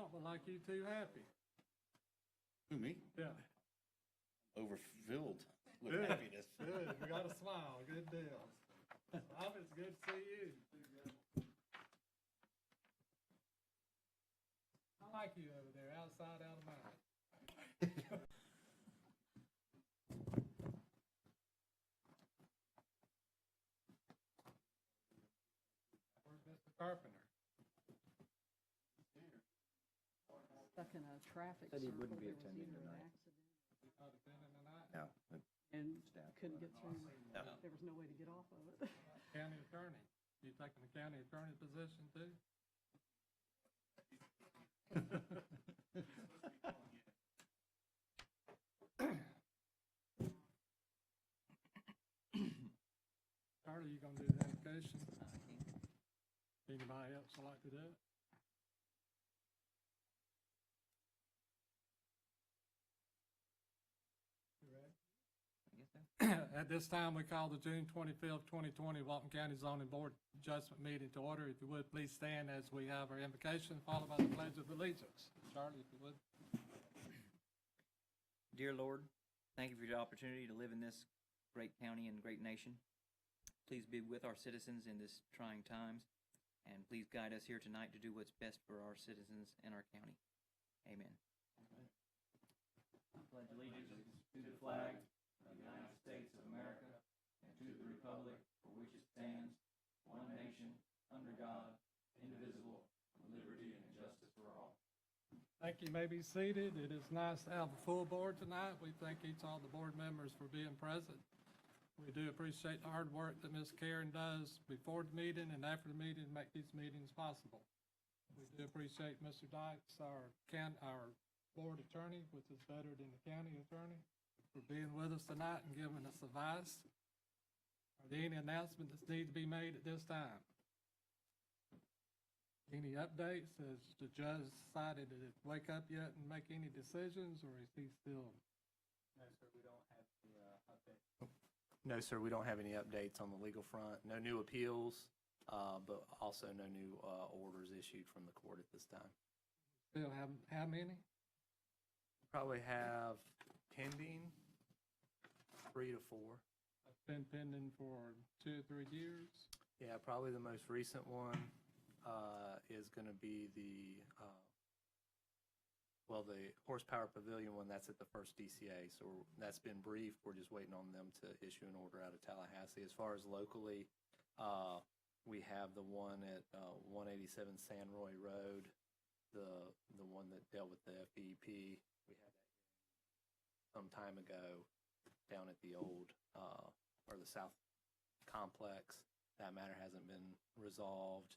don't look like you too happy. Who, me? Yeah. Overfilled with Good. happiness. Good. You got a smile. Good deal. Bob, it's good to see you. I like you over there, outside, out of mind. Where's Mr. Carpenter? Stuck in a traffic Said he circle. wouldn't be There was attending either an tonight. accident He might have been in the night. No. and Staff. couldn't get through. No. There was no way to get off of it. County attorney. You taking the county attorney position too? Charlie, you gonna do the application? Anybody else would like to do it? You ready? At this time, we call the June 25th, 2020 Walton County Zoning Board Adjustment Meeting to order. If you would, please stand as we have our invocation, followed by the Pledge of Allegiance. Charlie, if you would. Dear Lord, thank you for the opportunity to live in this great county and great nation. Please be with our citizens in this trying times, and please guide us here tonight to do what's best for our citizens and our county. Amen. I pledge allegiance to the flag of the United States of America and to the republic for which it stands, one nation, under God, indivisible, with liberty and justice for all. Thank you. You may be seated. It is nice to have a full board tonight. We thank each of the board members for being present. We do appreciate the hard work that Ms. Karen does before the meeting and after the meeting to make these meetings possible. We do appreciate Mr. Dykes, our board attorney, which is better than the county attorney, for being with us tonight and giving us advice. Are there any announcements that need to be made at this time? Any updates? Has the judge decided to wake up yet and make any decisions, or is he still? No, sir, we don't have any updates. No, sir, we don't have any updates on the legal front. No new appeals, but also no new orders issued from the court at this time. Still have, how many? Probably have pending 3 to 4. It's been pending for 2 or 3 years. Yeah, probably the most recent one is going to be the horsepower pavilion one. That's at the first DCA, so that's been briefed. We're just waiting on them to issue an order out of Tallahassee. As far as locally, we have the one at 187 San Roy Road, the one that dealt with the FEP. We had that some time ago down at the old or the South Complex. That matter hasn't been resolved.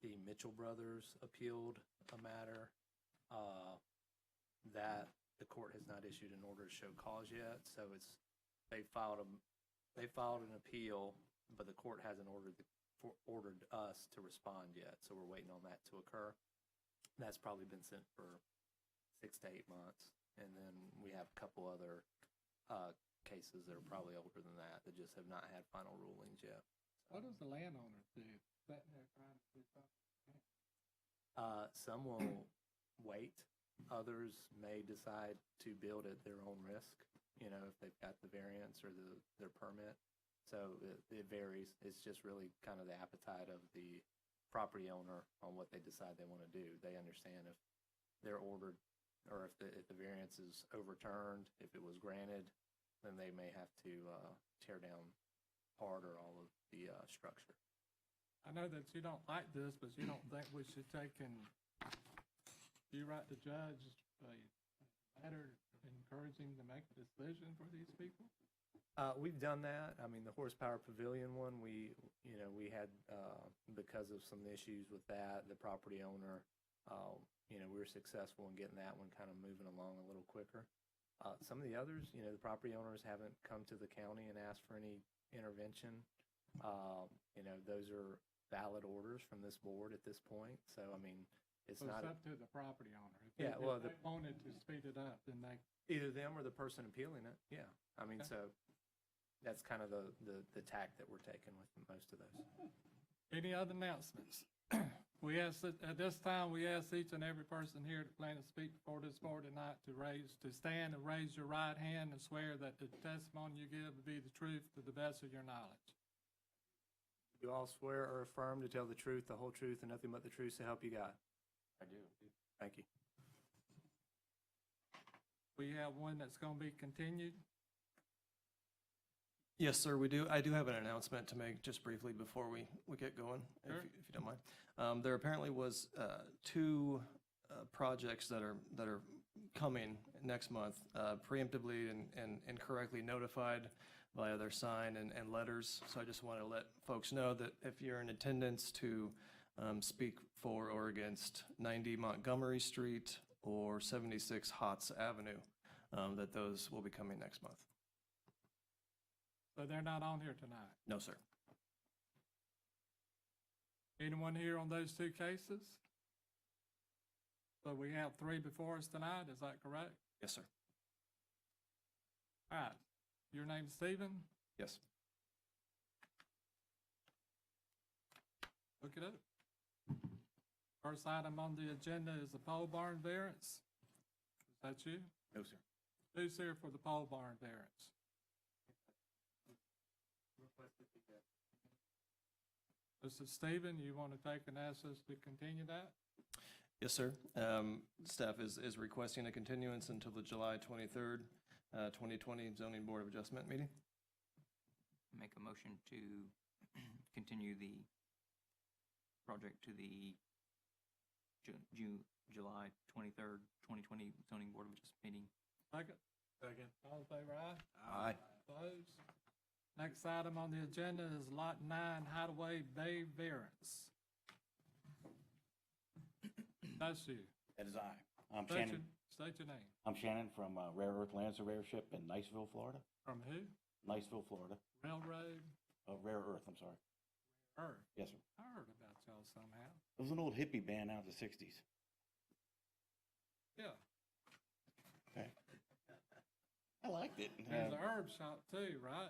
The Mitchell brothers appealed a matter that the court has not issued an order to show cause yet. So they filed an appeal, but the court hasn't ordered us to respond yet. So we're waiting on that to occur. That's probably been sent for 6 to 8 months, and then we have a couple other cases that are probably older than that just have not had final rulings yet. What does the landowner do? Sitting there trying to do something? Some will wait. Others may decide to build at their own risk, if they've got the variance or their permit. So it varies. It's just really kind of the appetite of the property owner on what they decide they want to do. They understand if they're ordered or if the variance is overturned, if it was granted, then they may have to tear down part or all of the structure. I know that you don't like this, but you don't think we should take and you write the judge a letter encouraging to make a decision for these people? We've done that. I mean, the horsepower pavilion one, we had, because of some issues with that, the property owner, we were successful in getting that one kind of moving along a little quicker. Some of the others, the property owners haven't come to the county and asked for any intervention. Those are valid orders from this board at this point. So, I mean, it's So not it's up to the property owner. If Yeah, they, well, if they wanted to speed it up, then they. either them or the person appealing it. Yeah. I mean, Okay. so that's kind of the tack that we're taking with most of those. Any other announcements? We ask, at this time, we ask each and every person here to plan to speak before this board tonight to stand and raise your right hand and swear that the testimony you give will be the truth to the best of your knowledge. You all swear or affirm to tell the truth, the whole truth, and nothing but the truth to help you God? I do. Thank you. We have one that's gonna be continued. Yes, sir, we do. I do have an announcement to make just briefly before we get going, Sure. if you don't mind. There apparently was two projects that are coming next month, preemptively and incorrectly notified via their sign and letters. So I just want to let folks know that if you're in attendance to speak for or against 90 Montgomery Street or 76 Hotz Avenue, that those will be coming next month. So they're not on here tonight. No, sir. Anyone here on those two cases? So we have three before us tonight, is that correct? Yes, sir. All right. Your name's Stephen? Yes. Look it up. First item on the agenda is the pole barn variance. Is that you? No, sir. Who's here for the pole barn variance? This is Stephen. You want to take and ask us to continue that? Yes, sir. Staff is requesting a continuance until the July 23rd, 2020 Zoning Board of Adjustment meeting. Make a motion to continue the project to the July 23rd, 2020 Zoning Board of Adjustment meeting. Second? Second. All in favor, aye? Aye. Opposed? Next item on the agenda is Lot 9 Hideway Bay Variance. That's you. That is I. I'm State Shannon. State your name. I'm Shannon from Rare Earth Land Surveyorship in Niceville, Florida. From who? Niceville, Florida. Railroad Rare Earth, I'm sorry. Earth. Yes, sir. I heard about y'all somehow. It was an old hippie band out of the 60s. Yeah. Okay. I liked it. There's a herb shop too, right?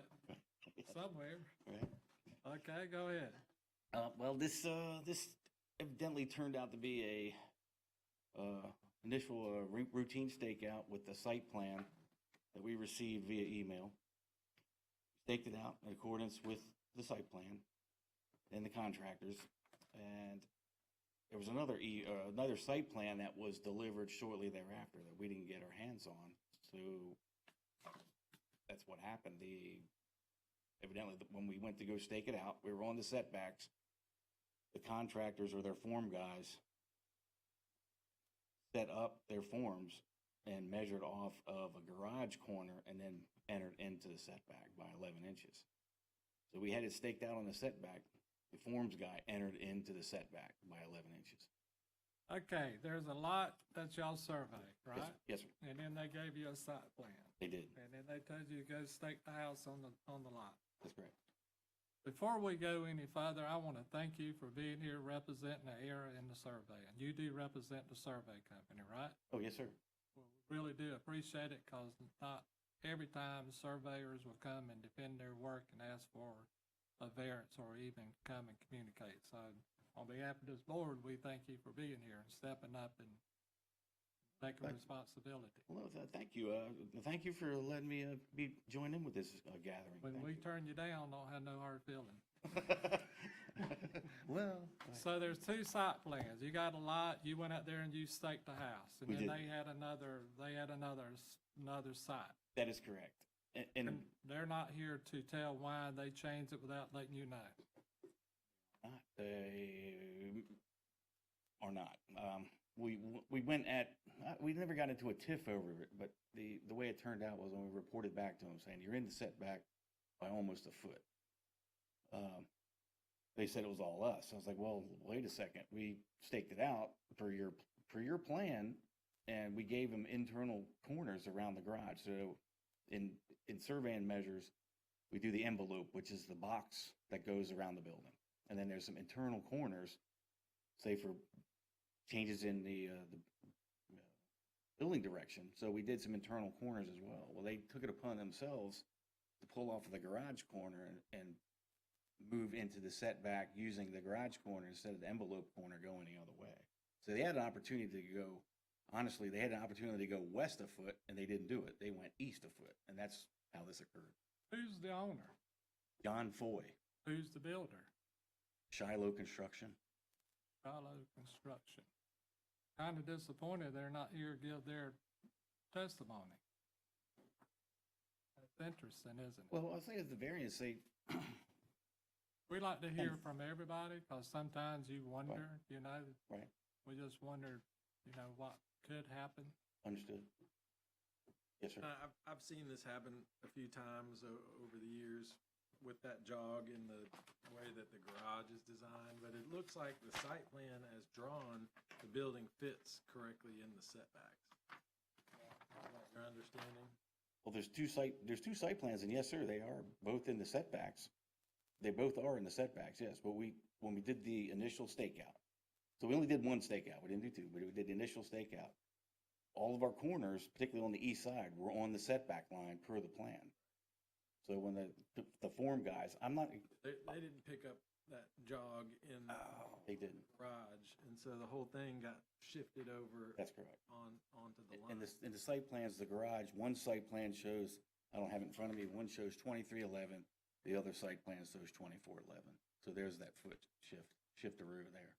Somewhere. Right. Okay, go ahead. Well, this evidently turned out to be a initial routine stakeout with the site plan that we received via email. Staked it out in accordance with the site plan and the contractors, and there was another site plan that was delivered shortly thereafter that we didn't get our hands on. So that's what happened. Evidently, when we went to go stake it out, we were on the setbacks. The contractors or their form guys set up their forms and measured off of a garage corner and then entered into the setback by 11 inches. So we had it staked out on the setback. The forms guy entered into the setback by 11 inches. Okay, there's a lot that y'all surveyed, right? Yes, sir. And then they gave you a site plan. They did. And then they told you to go stake the house on the lot. That's correct. Before we go any further, I want to thank you for being here representing the area in the survey. And you do represent the survey company, right? Oh, yes, sir. Well, we really do appreciate it because not every time surveyors will come and defend their work and ask for a variance or even come and communicate. So on behalf of this board, we thank you for being here and stepping up and taking responsibility. Well, thank you. Thank you for letting me join in with this gathering. When Thank we you. turn you down, don't have no hard feeling. Well, So there's two site plans. You got a lot, you went out there and you staked the house. And We then did. they had another site. that is correct. And And they're not here to tell why they changed it without letting you know. they are not. We went at, we never got into a tiff over it, but the way it turned out was when we reported back to them saying, you're in the setback by almost a foot. They said it was all us. I was like, well, wait a second. We staked it out per your plan, and we gave them internal corners around the garage. So in surveying measures, we do the envelope, which is the box that goes around the building. And then there's some internal corners, say for changes in the building direction. So we did some internal corners as well. Well, they took it upon themselves to pull off of the garage corner and move into the setback using the garage corner instead of the envelope corner going the other way. So they had an opportunity to go, honestly, they had an opportunity to go west a foot, and they didn't do it. They went east a foot, and that's how this occurred. Who's the owner? John Foy, Who's the builder? Shiloh Construction. Shiloh Construction. Kind of disappointed they're not here to give their testimony. That's interesting, isn't it? Well, I'll say as the variance, We like to hear from everybody, because sometimes you wonder, you know, right, we just wonder, you know, what could happen. understood. Yes, sir. I've seen this happen a few times over the years with that jog in the way that the garage is designed, but it looks like the site plan as drawn, the building fits correctly in the setbacks. Is that your understanding? Well, there's two site plans, and yes, sir, they are both in the setbacks. They both are in the setbacks, yes, but when we did the initial stakeout, so we only did one stakeout, we didn't do two, but we did the initial stakeout. All of our corners, particularly on the east side, were on the setback line per the plan. So when the form guys, I'm not, They didn't pick up that jog in the they didn't, garage, and so the whole thing got shifted over that's correct. onto the In line. the site plans, the garage, one site plan shows, I don't have it in front of me, one shows 2311, the other site plan shows 2411. So there's that foot shifteroo there.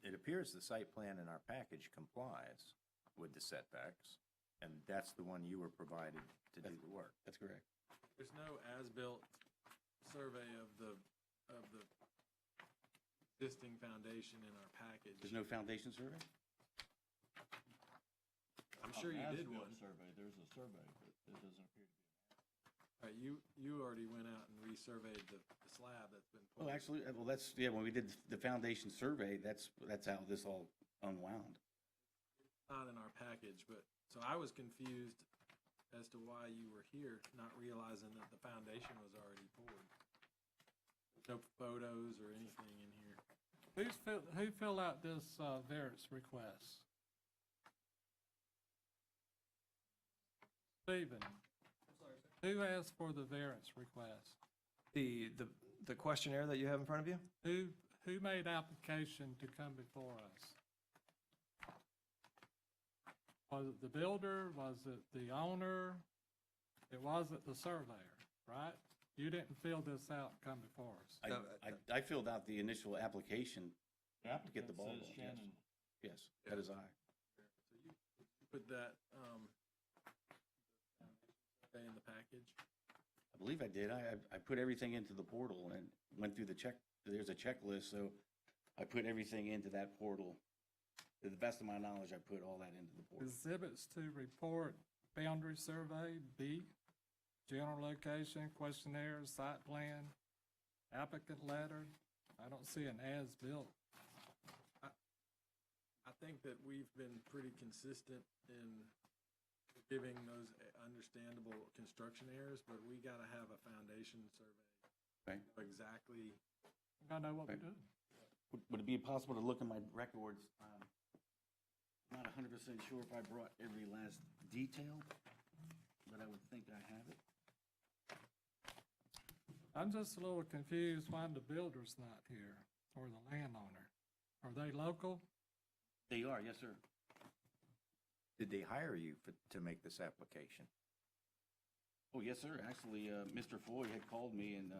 It appears the site plan in our package complies with the setbacks, and that's the one you were provided to do the work. That's correct. There's no as-built survey of the existing foundation in our package. There's no foundation survey? I'm sure you did one. Survey, there's a survey, but it doesn't appear to be. Right, you already went out and resurveyed the slab that's been Oh, poured. actually, well, that's, yeah, when we did the foundation survey, that's how this all unwound. Not in our package, but, so I was confused as to why you were here, not realizing that the foundation was already poured. No photos or anything in here. Who filled out this variance request? Stephen? Who asked for the variance request? The questionnaire that you have in front of you? Who made application to come before us? Was it the builder? Was it the owner? It wasn't the surveyor, right? You didn't fill this out and come before us. I filled out the initial application The to get the applicant ball says rolling. Shannon. Yes, that is I. So you put that, in the package? I believe I did. I put everything into the portal and went through there's a checklist, so I put everything into that portal. To the best of my knowledge, I put all that into the portal. Exhibits to report, boundary survey, B, general location, questionnaire, site plan, applicant letter. I don't see an as-built. I think that we've been pretty consistent in giving those understandable construction errors, but we gotta have a foundation survey. Right. Exactly. I know what we're Right. doing. Would it be possible to look in my records? I'm not 100% sure if I brought every last detail, but I would think I have it. I'm just a little confused why the builder's not here, or the landowner. Are they local? They are, yes, sir. Did they hire you to make this application? Oh, yes, sir. Actually, Mr. Foy had called me and,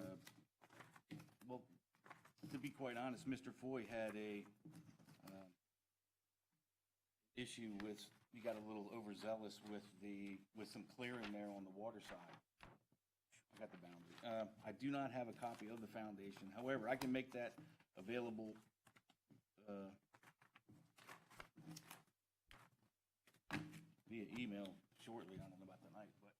well, to be quite honest, Mr. Foy had a issue with, he got a little overzealous with some clearing there on the water side. I got the boundary. I do not have a copy of the foundation. However, I can make that available, via email shortly. I don't know about tonight, but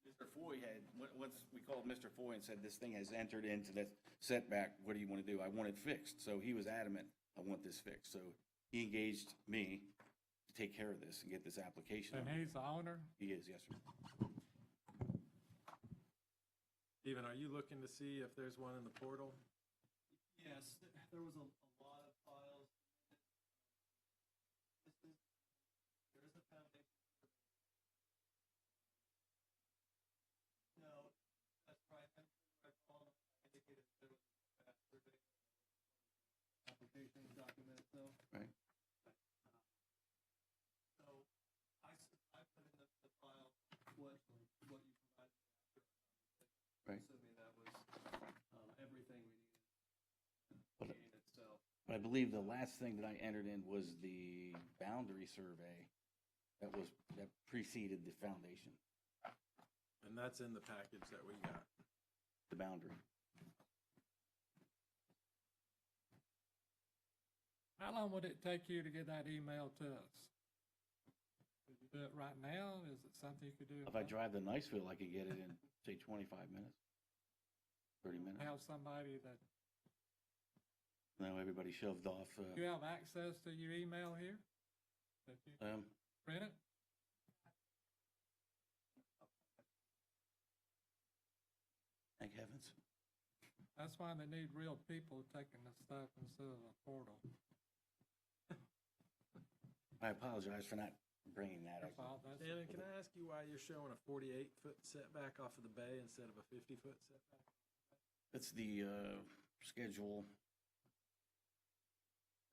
Mr. Foy had, once we called Mr. Foy and said, this thing has entered into the setback, what do you want to do? I want it fixed. So he was adamant, I want this fixed. So he engaged me to take care of this and get this application. And he's the owner? He is, yes, sir. Steven, are you looking to see if there's one in the portal? Yes, there was a lot of files. There is a foundation. Right. So I put in the file what you provided after our conversation. Right. Assuming that was everything we needed. But- Meeting itself. But I believe the last thing that I entered in was the boundary survey that preceded the foundation, And that's in the package that we got. the boundary. How long would it take you to get that email to us? Could you do it right now? Is it something you could do? If I drive to Niceville, I could get it in, say, 25 minutes, 30 minutes. Have somebody that, Now everybody shoved off. you have access to your email here? That you print it? Thank heavens. That's why they need real people taking the stuff instead of a portal. I apologize for not bringing that up. That's all, that's. Shannon, can I ask you why you're showing a 48-foot setback off of the bay instead of a 50-foot setback? It's the schedule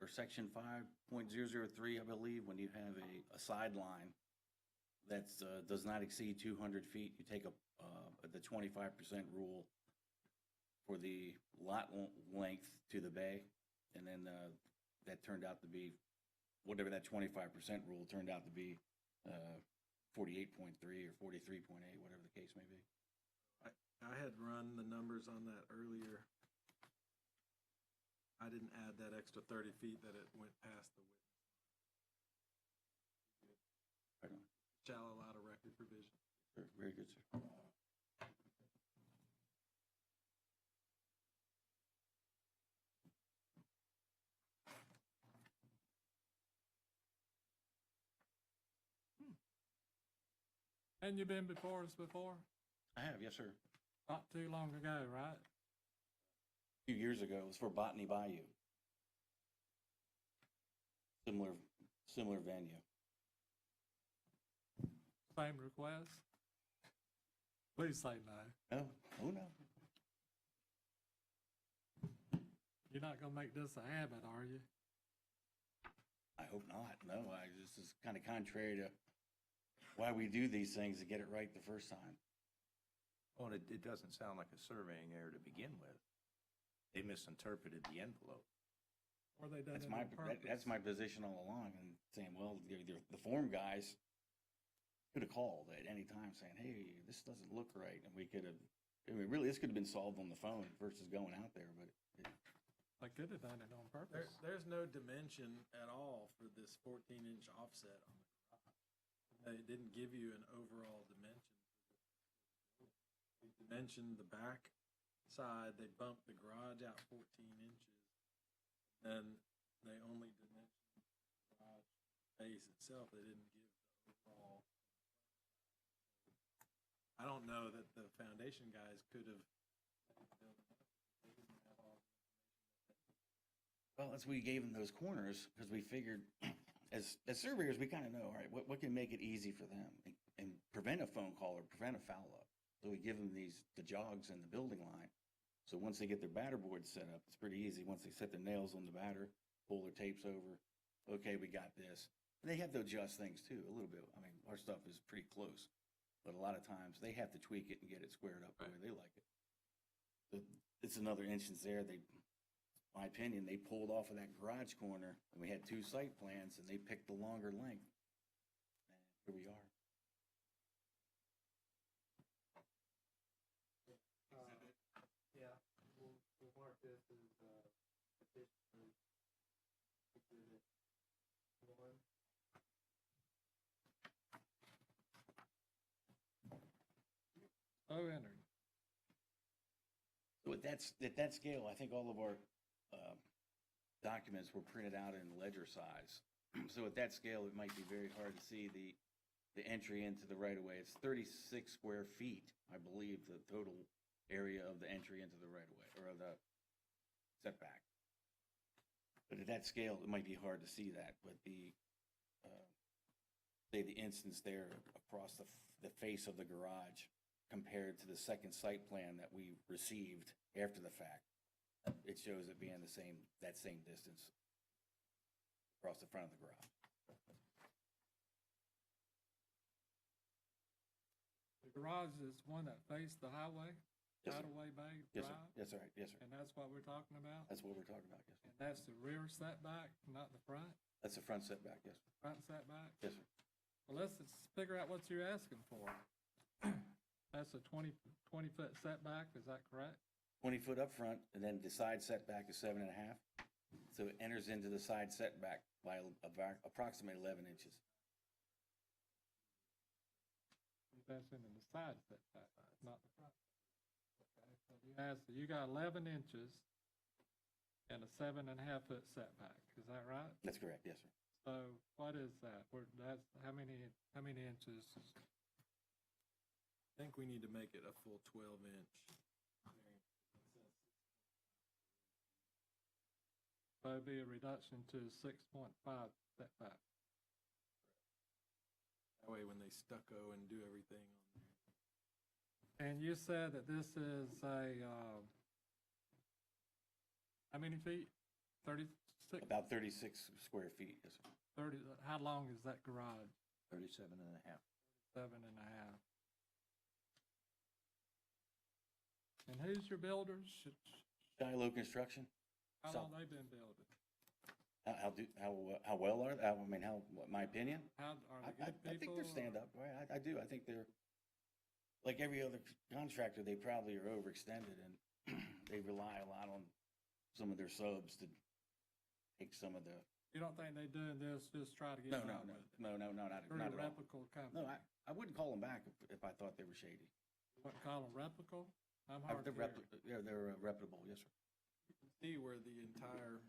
or section 5.003, I believe, when you have a sideline that does not exceed 200 feet, you take the 25% rule for the lot length to the bay, and then that turned out to be, whatever that 25% rule turned out to be, 48.3 or 43.8, whatever the case may be. I had run the numbers on that earlier. I didn't add that extra 30 feet that it went past the width. Right on. Shallow lot of record provision. Sure, very good, sir. And you've been before us before? I have, yes, sir. Not too long ago, right? A few years ago, it was for Botany Bayou. Similar venue. Same request? Please say no. No, oh no. You're not gonna make this a habit, are you? I hope not. No, this is kind of contrary to why we do these things, to get it right the first time. Well, it doesn't sound like a surveying error to begin with. They misinterpreted the envelope. Or they done That's it my, on purpose? that's my position all along, and saying, well, the form guys could have called at any time saying, hey, this doesn't look right, and we could have, I mean, really, this could have been solved on the phone versus going out there, but They could have done it on purpose. There's no dimension at all for this 14-inch offset on the garage. They didn't give you an overall dimension. They dimensioned the back side, they bumped the garage out 14 inches. Then they only dimensioned the garage base itself, they didn't give the overall. I don't know that the foundation guys could have. well, that's we gave them those corners, because we figured, as surveyors, we kind of know, all right, what can make it easy for them and prevent a phone call or prevent a foul up. So we give them the jogs and the building line. So once they get their batter board set up, it's pretty easy. Once they set the nails on the batter, pull their tapes over, okay, we got this. And they have to adjust things too, a little bit. I mean, our stuff is pretty close, but a lot of times they have to tweak it and get it squared up the way they like it. So it's another instance there. My opinion, they pulled off of that garage corner, and we had two site plans, and they picked the longer length. And here we are. Yeah, we'll mark this as, petition exhibit 1. So entered. So at that scale, I think all of our documents were printed out in ledger size. So at that scale, it might be very hard to see the entry into the right-of-way. It's 36 square feet, I believe, the total area of the entry into the right-of-way, or the setback. But at that scale, it might be hard to see that, but say the instance there across the face of the garage compared to the second site plan that we received after the fact, it shows it being that same distance. across the front of the garage. The garage is one that faced the highway, Yes, sir. Hideway Bay Yes, sir. Drive, Yes, sir. Yes, sir. and that's what we're talking about? That's what we're talking about, yes, sir. And that's the rear setback, not the front, That's the front setback, yes, sir. front setback? Yes, sir. Well, let's just figure out what you're asking for. That's a 20-foot setback, is that correct? 20 foot up front, and then the side setback is 7.5. So it enters into the side setback by about approximately 11 inches. That's into the side setback, not the front. Okay, so you got 11 inches and a 7.5-foot setback, is that right? That's correct, yes, sir. So what is that? That's, how many inches? I think we need to make it a full 12-inch. So it'd be a reduction to 6.5 setback. That way when they stucco and do everything on there. And you said that this is a, how many feet? 36? About 36 square feet, yes, sir. 30, how long is that garage? 37 and a half. 7.5. And who's your builders? Shiloh Construction. How So- long they been building? How well are they? I mean, what, my opinion? How, are they good people? I think they're or- stand-up, right? I do. I think they're, like every other contractor, they probably are overextended and they rely a lot on some of their subs to take some of the, You don't think they doing this just try to get no, by with it? not Pretty at all. reputable company. No, I wouldn't call them back if I thought they were shady. What, call them reputable? I'm hard to They're hear. they're reputable, yes, sir. See where the entire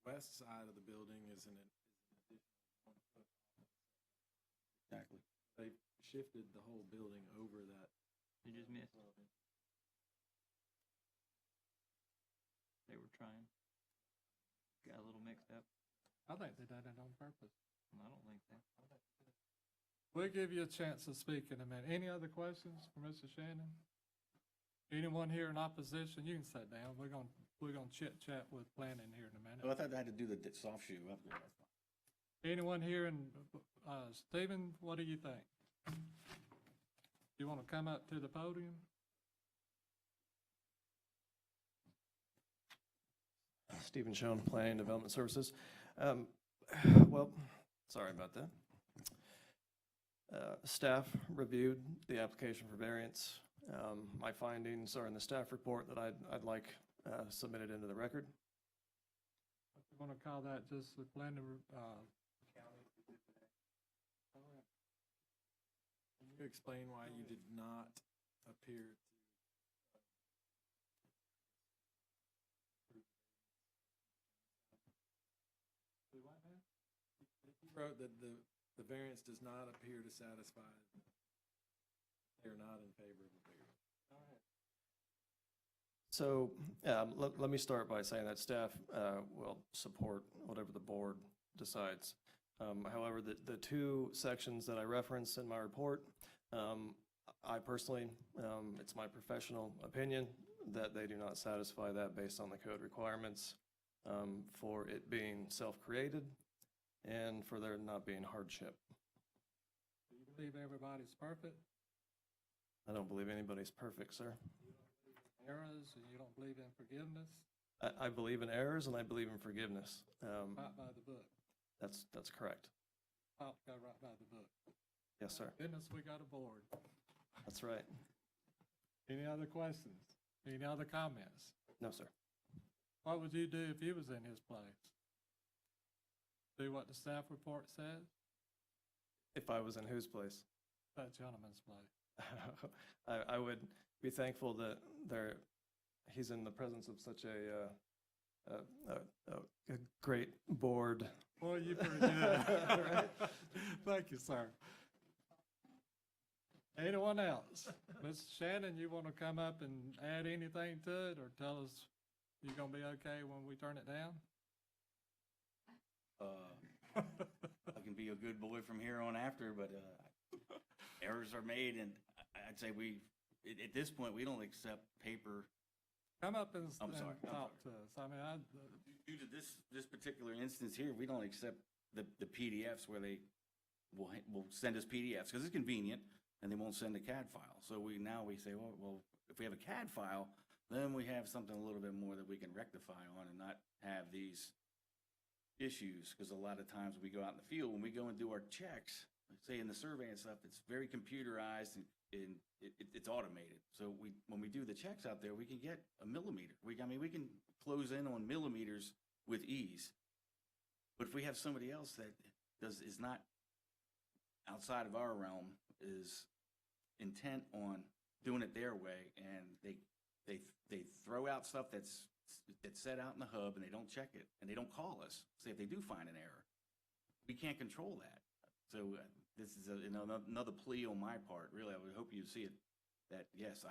west side of the building is an additional 1 foot. Exactly. They've shifted the whole building over that. You just missed. They were trying. Got a little mixed up. I think they done it on purpose. I don't think so. We'll give you a chance to speak in a minute. Any other questions for Mr. Shannon? Anyone here in opposition? You can sit down. We're gonna chit chat with planning here in a minute. Oh, I thought I had to do the soft shoe up there. Anyone here in, Stephen, what do you think? You want to come up to the podium? Stephen Schoen, Planning and Development Services. Well, sorry about that. Staff reviewed the application for variance. My findings are in the staff report that I'd like submitted into the record. You want to call that just the planning, Can you explain why you did not appear to? You wrote that the variance does not appear to satisfy. They're not in favor of the variance. So let me start by saying that staff will support whatever the board decides. However, the two sections that I referenced in my report, I personally, it's my professional opinion that they do not satisfy that based on the code requirements for it being self-created and for there not being hardship. do you believe everybody's perfect? I don't believe anybody's perfect, sir. Errors, and you don't believe in forgiveness? I believe in errors and I believe in forgiveness. Right by the book. That's correct. Ought to go right by the book. Yes, sir. Goodness, we got a board. That's right. Any other questions? Any other comments? No, sir. What would you do if you was in his place? Do what the staff report says? If I was in whose place? That gentleman's place. I would be thankful that he's in the presence of such a great board. Boy, you pretty good. Thank you, sir. Anyone else? Ms. Shannon, you want to come up and add anything to it, or tell us you're gonna be okay when we turn it down? I can be a good boy from here on after, but errors are made, and I'd say at this point, we don't accept paper Come up and I'm sorry, I'm talk to us. I mean, Due to this particular instance here, we don't accept the PDFs where they will send us PDFs, because it's convenient, and they won't send a CAD file. So we say, well, if we have a CAD file, then we have something a little bit more that we can rectify on and not have these issues, because a lot of times we go out in the field, when we go and do our checks, say in the survey and stuff, it's very computerized and it's automated. So when we do the checks out there, we can get a millimeter. We can close in on millimeters with ease. But if we have somebody else that is not outside of our realm, is intent on doing it their way, and they throw out stuff that's set out in the hub, and they don't check it, and they don't call us, say if they do find an error. We can't control that. So this is another plea on my part. Really, I would hope you see it, that yes,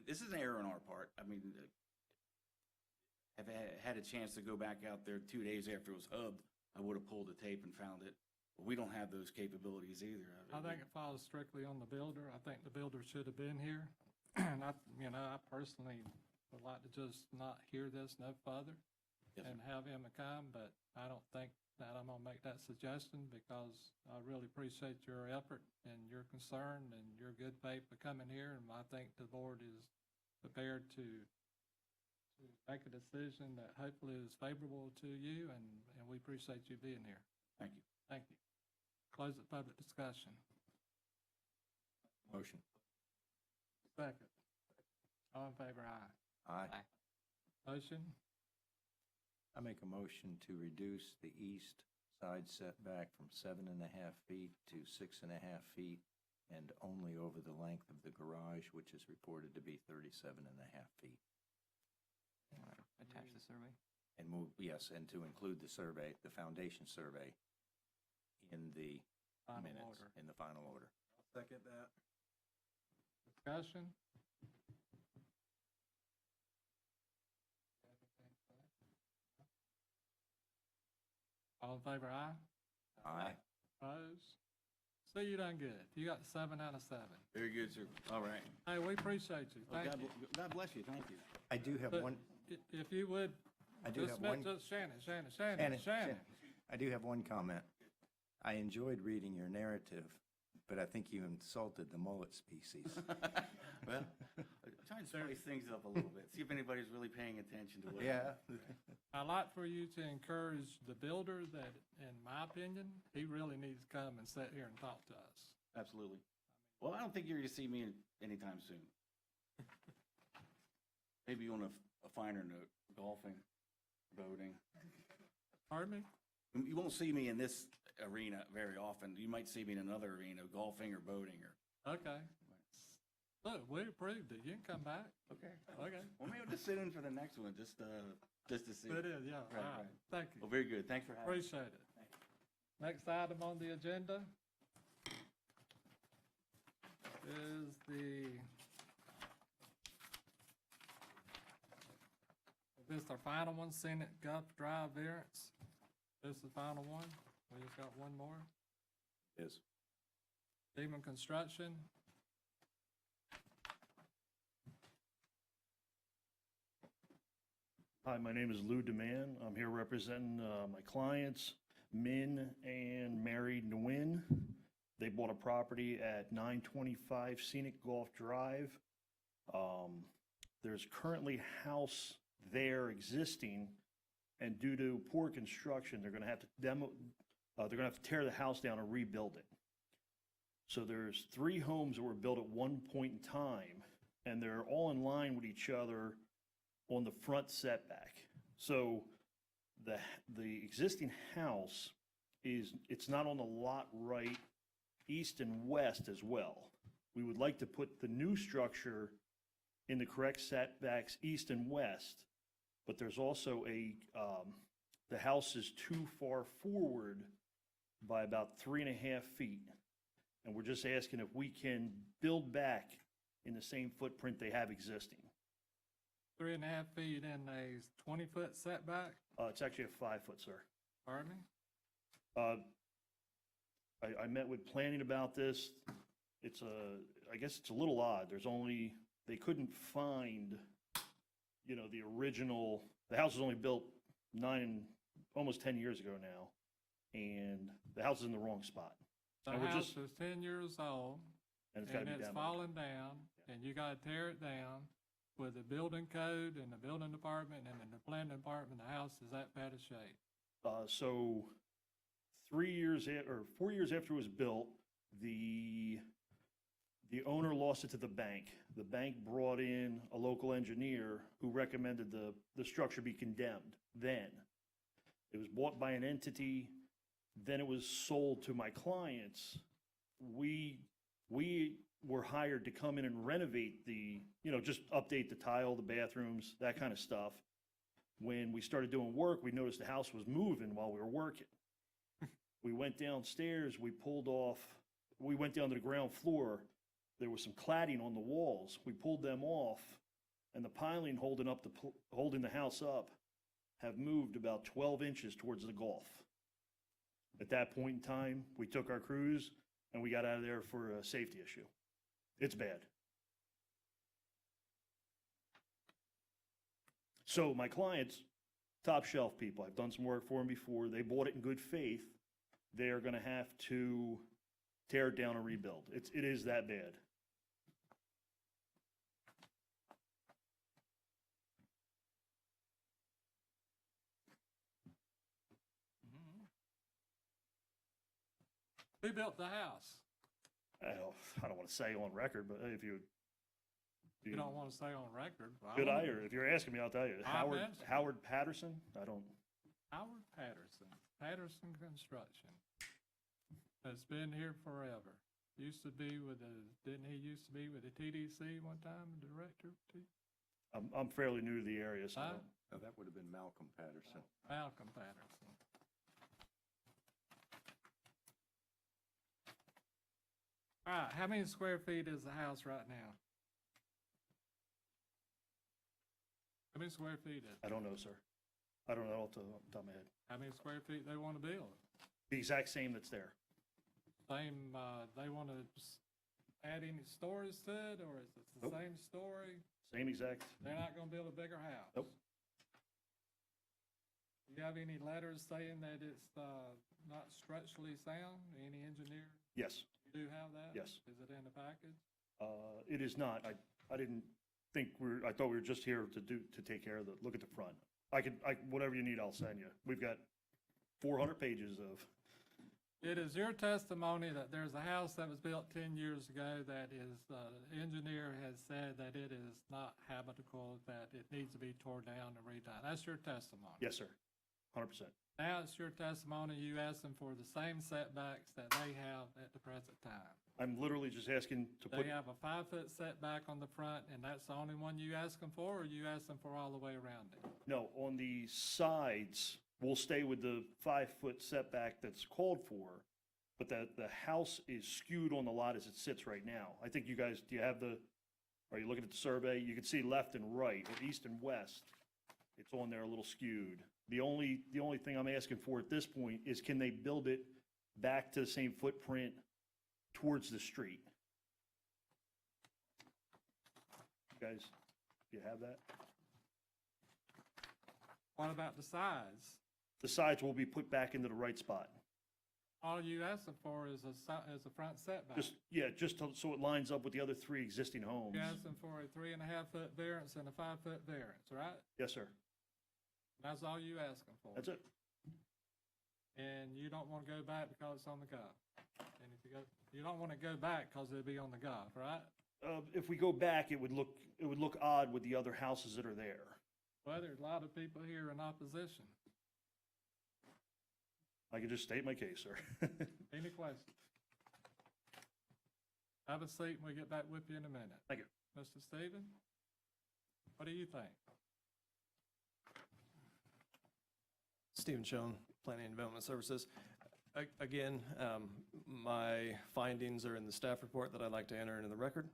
this is an error on our part. I mean, if I had a chance to go back out there 2 days after it was hubbed, I would have pulled the tape and found it. But we don't have those capabilities either. I think it falls strictly on the builder. I think the builder should have been here. And I personally would like to just not hear this no further. Yes, and have him come, but I don't think that I'm gonna make that suggestion, because I really appreciate your effort and your concern and your good faith for coming here, and I think the board is prepared to make a decision that hopefully is favorable to you, and we appreciate you being here. Thank you. Thank you. Close the public discussion. Motion. Second. All in favor, aye. Aye. Motion? I make a motion to reduce the east side setback from 7.5 feet to 6.5 feet, and only over the length of the garage, which is reported to be 37.5 feet. Attach the survey. And and to include the survey, the foundation survey, in the Final minutes, order. in the final order. Second that. Discussion? All in favor, aye? Aye. Opposed? See, you done good. You got 7 out of 7. Very good, sir. All right. Hey, we appreciate you. Well, Thank you. God bless you. Thank you. I do have But one, If you would, I do have one. Shannon. I do have one comment. I enjoyed reading your narrative, but I think you insulted the mullet species. Well, try and spice things up a little bit. See if anybody's really paying attention to what. Yeah. I'd like for you to encourage the builder that, in my opinion, he really needs to come and sit here and talk to us. Absolutely. Well, I don't think you're going to see me anytime soon. Maybe on a finer note, golfing, boating. Pardon me? You won't see me in this arena very often. You might see me in another arena, golfing or boating or. Okay. Look, we approved it. You can come back. Okay. Okay. Well, maybe I'll just sit in for the next one, just to see. It is, yeah. Right, All right. right. Thank you. Well, very good. Thanks for having me. Appreciate it. Next item on the agenda is this is our final one, Scenic Gulf Drive Variance. This is the final one. We just got one more. Yes. Deman Construction. Hi, my name is Lou Deman. I'm here representing my clients, Min and Mary Nguyen. They bought a property at 925 Scenic Gulf Drive. There's currently a house there existing, and due to poor construction, they're going to have to they're going to have to tear the house down and rebuild it. So there's 3 homes that were built at one point in time, and they're all in line with each other on the front setback. So the existing house it's not on the lot right east and west as well. We would like to put the new structure in the correct setbacks east and west, but there's also the house is too far forward by about 3.5 feet. And we're just asking if we can build back in the same footprint they have existing. 3.5 feet in a 20-foot setback. It's actually a 5-foot, sir. Pardon me? I met with planning about this. I guess it's a little odd. They couldn't find you know, the house was only built almost 10 years ago now, and the house is in the wrong spot. The And we're house just- is 10 years old, And it's gotta and be it's demoed. falling down, and you gotta tear it down with the building code and the building department and then the planning department. The house is that bad a shape. So 4 years after it was built, the owner lost it to the bank. The bank brought in a local engineer who recommended the structure be condemned. Then it was bought by an entity, then it was sold to my clients. We were hired to come in and renovate just update the tile, the bathrooms, that kind of stuff. When we started doing work, we noticed the house was moving while we were working. We went downstairs, we went down to the ground floor. There was some cladding on the walls. We pulled them off, and the piling holding the house up have moved about 12 inches towards the Gulf. At that point in time, we took our crews and we got out of there for a safety issue. It's bad. So my clients, top shelf people, I've done some work for them before. They bought it in good faith. They're going to have to tear it down and rebuild. It is that bad. Who built the house? I don't want to say on record, but if you You don't want to say on record. Well, Good eye, or if you're asking me, I'll tell you. I'm asking. Howard Patterson? Howard Patterson, Patterson Construction. Has been here forever. Used to be didn't he used to be with the TDC one time, the director? I'm fairly new to the area, so. I Huh? don't- Oh, that would have been Malcolm Patterson. Malcolm Patterson. All right, how many square feet is the house right now? How many square feet is it? I don't know, sir. I don't know off the top of my head. How many square feet they want to build? The exact same that's there. Same, they want to add any stories to it, or is it the Nope. same story? Same exact. They're not gonna build a bigger house? Nope. Do you have any letters saying that it's, not structurally sound? Any engineer? Yes, You do have that? Yes. Is it in the package? it is not. I didn't think I thought we were just here to take care of look at the front. Whatever you need, I'll send you. We've got 400 pages of. It is your testimony that there's a house that was built 10 years ago that is, engineer has said that it is not habitable, that it needs to be torn down and redone. That's your testimony. Yes, sir. 100%. Now it's your testimony, you asked them for the same setbacks that they have at the present time. I'm literally just asking to put, They have a 5-foot setback on the front, and that's the only one you ask them for, or you ask them for all the way around it? no, on the sides, we'll stay with the 5-foot setback that's called for, but the house is skewed on the lot as it sits right now. I think you guys, are you looking at the survey? You can see left and right, or east and west. It's on there a little skewed. The only thing I'm asking for at this point is, can they build it back to the same footprint towards the street? You guys, do you have that? What about the sides? The sides will be put back into the right spot. All you ask them for is a front setback. So it lines up with the other 3 existing homes. You ask them for a 3.5-foot variance and a 5-foot variance, right? Yes, sir. That's all you ask them for. That's it. And you don't want to go back because it's on the Gulf. And if you don't want to go back because it'll be on the Gulf, right? If we go back, it would look odd with the other houses that are there. Well, there's a lot of people here in opposition. I can just state my case, sir. Any questions? Have a seat and we'll get back with you in a minute. Thank you. Mr. Stephen, what do you think? Stephen Schoen, Planning and Development Services. Again, my findings are in the staff report that I'd like to enter into the record.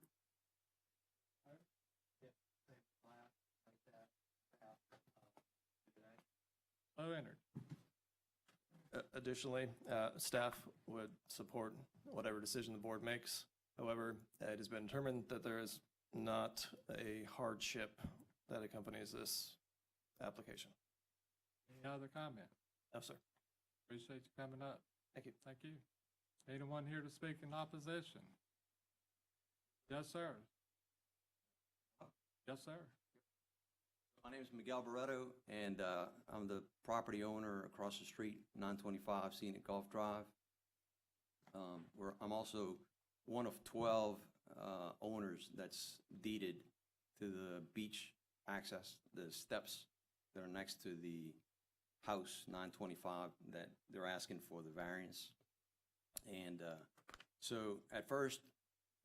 So entered. Additionally, staff would support whatever decision the board makes. However, it has been determined that there is not a hardship that accompanies this application. Any other comment? No, sir. Appreciate you coming up. Thank you. Thank you. Anyone here to speak in opposition? Yes, sir. Yes, sir. My name is Miguel Barreto, and I'm the property owner across the street, 925 Scenic Gulf Drive. I'm also one of 12 owners that's deeded to the beach access, the steps that are next to the house, 925, that they're asking for the variance. And so at first,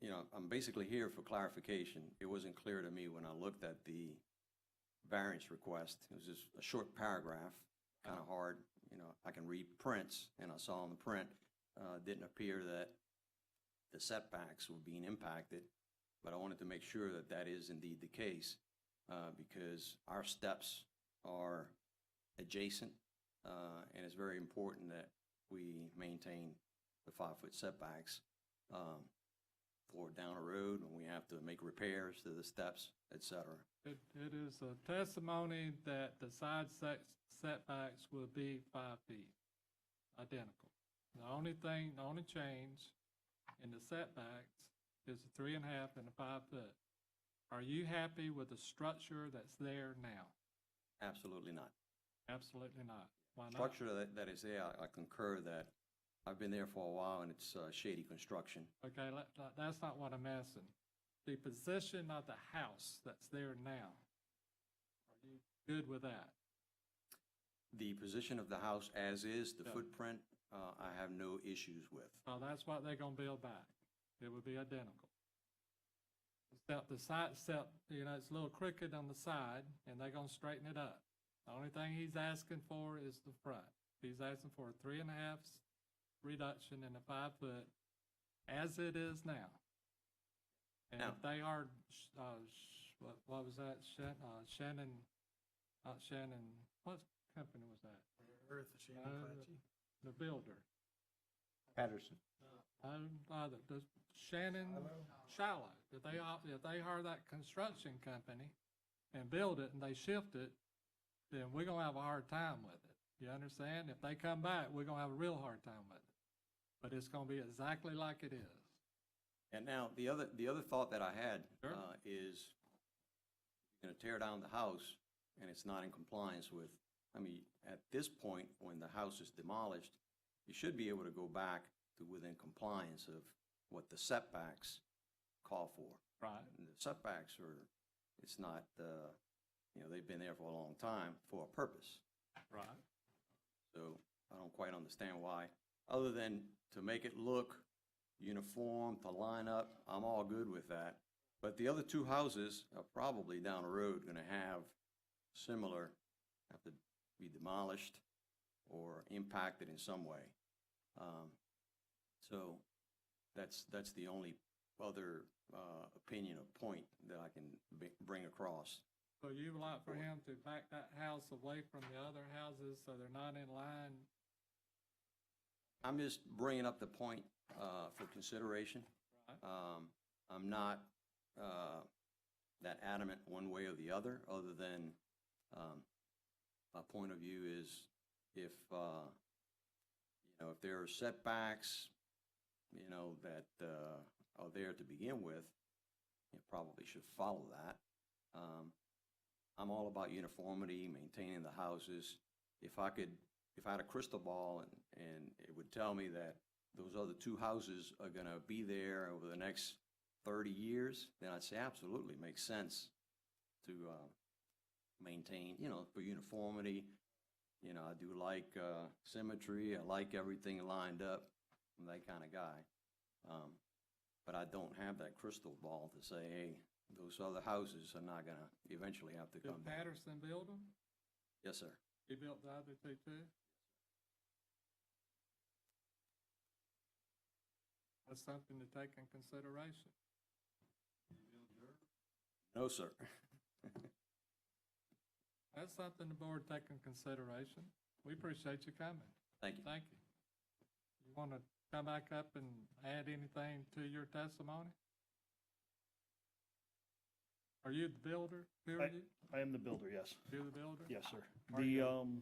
you know, I'm basically here for clarification. It wasn't clear to me when I looked at the variance request. It was just a short paragraph, kind of hard. You know, I can read prints, and I saw in the print, didn't appear that the setbacks were being impacted, but I wanted to make sure that that is indeed the case, because our steps are adjacent, and it's very important that we maintain the 5-foot setbacks for down the road when we have to make repairs to the steps, et cetera. It is a testimony that the side setbacks will be 5 feet, identical. The only change in the setbacks is the 3.5 and the 5 foot. Are you happy with the structure that's there now? Absolutely not. Absolutely not. Why not? Structure that is there, I concur that I've been there for a while, and it's shady construction. Okay, that's not what I'm asking. The position of the house that's there now, are you good with that? The position of the house as is, the Yeah. footprint, I have no issues with. Oh, that's what they're gonna build back. It would be identical. Except the side step, you know, it's a little crooked on the side, and they're gonna straighten it up. The only thing he's asking for is the front. He's asking for a 3.5 reduction in the 5 foot as it is now. And Now- if they are, what was that, Shannon, not Shannon, what company was that? Earth, Shannon Clatchey. The builder. Patterson. The Shannon, Shiloh. If they hire that construction company and build it and they shift it, then we're gonna have a hard time with it. You understand? If they come back, we're gonna have a real hard time with it. But it's gonna be exactly like it is. And now, the other thought that I had Sure. is you're going to tear down the house, and it's not in compliance with, I mean, at this point, when the house is demolished, you should be able to go back to within compliance of what the setbacks call for. Right. And the setbacks are, it's not, you know, they've been there for a long time for a purpose. Right. So I don't quite understand why, other than to make it look uniform, to line up, I'm all good with that. But the other two houses are probably down the road going to have similar, have to be demolished or impacted in some way. So that's the only other opinion or point that I can bring across. So you would like for him to back that house away from the other houses so they're not in line? I'm just bringing up the point for consideration. Right. I'm not that adamant one way or the other than my point of view is if, you know, if there are setbacks, you know, that are there to begin with, you probably should follow that. I'm all about uniformity, maintaining the houses. If I had a crystal ball and it would tell me that those other two houses are going to be there over the next 30 years, then I'd say absolutely makes sense to maintain, you know, for uniformity. You know, I do like symmetry. I like everything lined up. I'm that kind of guy. But I don't have that crystal ball to say, hey, those other houses are not going to eventually have to Did come back. Patterson build them? Yes, sir. He built the other two too? That's something to take in consideration. No, sir. That's something the board take in consideration. We appreciate you coming. Thank you. Thank you. You want to come back up and add anything to your testimony? Are you the builder, period? I am the builder, yes. You're the builder? Yes, sir. Are The, you-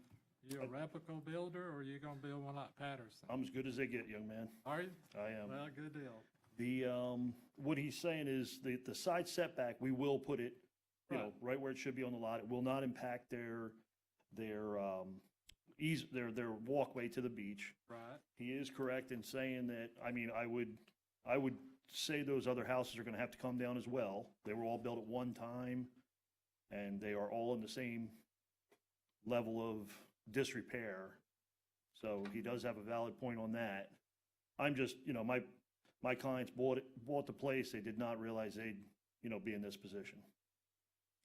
You a replicable builder, or you gonna build one like Patterson? I'm as good as they get, young man. Are you? I am. Well, good deal. The, what he's saying is the side setback, we will put it, you know, Right. right where it should be on the lot. It will not impact their walkway to the beach. Right. He is correct in saying that, I mean, I would say those other houses are gonna have to come down as well. They were all built at one time, and they are all in the same level of disrepair. So he does have a valid point on that. I'm just, you know, my clients bought the place, they did not realize they'd, you know, be in this position.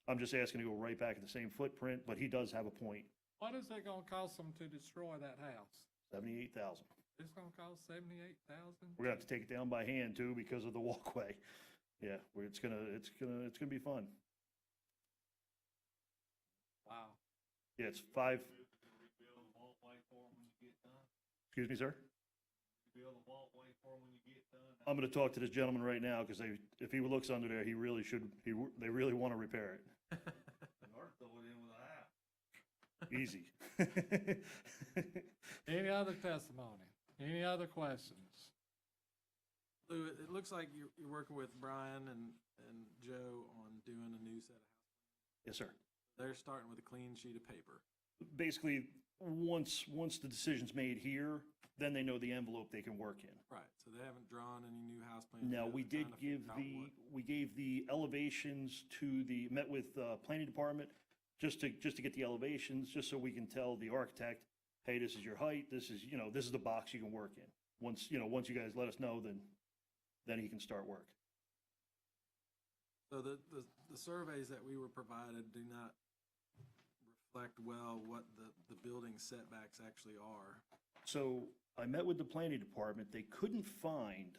I'm just asking to go right back in the same footprint, but he does have a point. What is it gonna cost them to destroy that house? 78,000. It's gonna cost 78,000? We're gonna have to take it down by hand too because of the walkway. Yeah, it's gonna be fun. Wow. Yeah, it's 5. Excuse me, sir? I'm gonna talk to this gentleman right now because if he looks under there, they really want to repair it. Easy. Any other testimony? Any other questions? Lou, it looks like you're working with Brian and Joe on doing a new set of house. Yes, sir. They're starting with a clean sheet of paper. Basically, once the decision's made here, then they know the envelope they can work in. Right, so they haven't drawn any new house plans. Now, yet. we They're did trying to figure out we gave the elevations met with planning department, just to get the elevations, just so we can tell the architect, hey, this is your height, this is the box you can work in. Once you guys let us know, then he can start work. So the surveys that we were provided do not reflect well what the building setbacks actually are. So I met with the planning department, they couldn't find,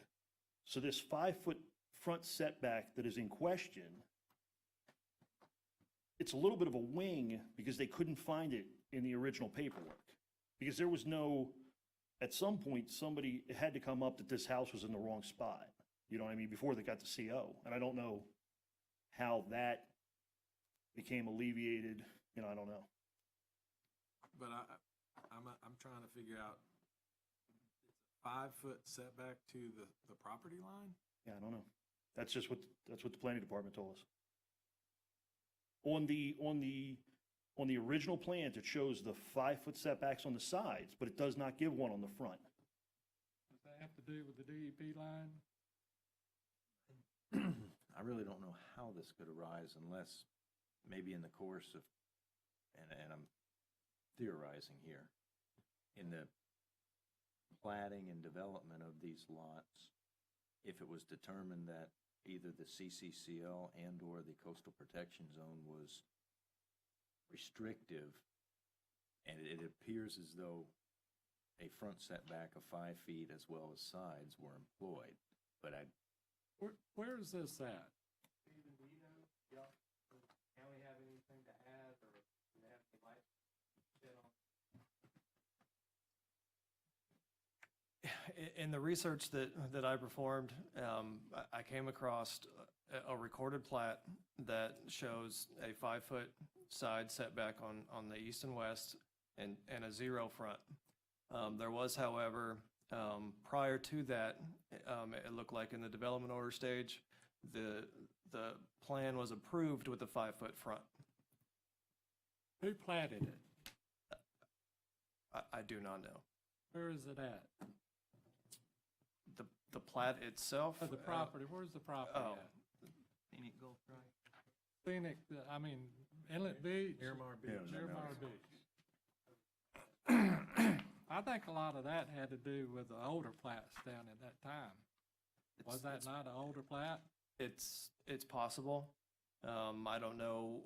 so this 5-foot front setback that is in question, it's a little bit of a wing because they couldn't find it in the original paperwork. Because there was at some point, somebody had to come up that this house was in the wrong spot. You know what I mean? Before they got the CO. And I don't know how that became alleviated, I don't know. But I'm trying to figure out, 5-foot setback to the property line? Yeah, I don't know. That's what the planning department told us. On the original plans, it shows the 5-foot setbacks on the sides, but it does not give one on the front. Does that have to do with the DEP line? I really don't know how this could arise unless maybe in the course of, and I'm theorizing here, in the platting and development of these lots, if it was determined that either the CCCL and/or the coastal protection zone was restrictive, and it appears as though a front setback of 5 feet as well as sides were employed, but Where is this at? Stephen, do you know, y'all, does the county have anything to add, or do they have any light shed on? In the research that I performed, I came across a recorded plat that shows a 5-foot side setback on the east and west and a 0 front. There was, however, prior to that, it looked like in the development order stage, the plan was approved with a 5-foot front. Who platted it? I do not know. Where is it at? The plat itself? The property, where's the property Oh. at? Scenic Gulf Drive. Scenic, Inlet Beach? Miramar Beach. Miramar Beach. I think a lot of that had to do with the older plats down at that time. Was that not an older plat? It's possible. I don't know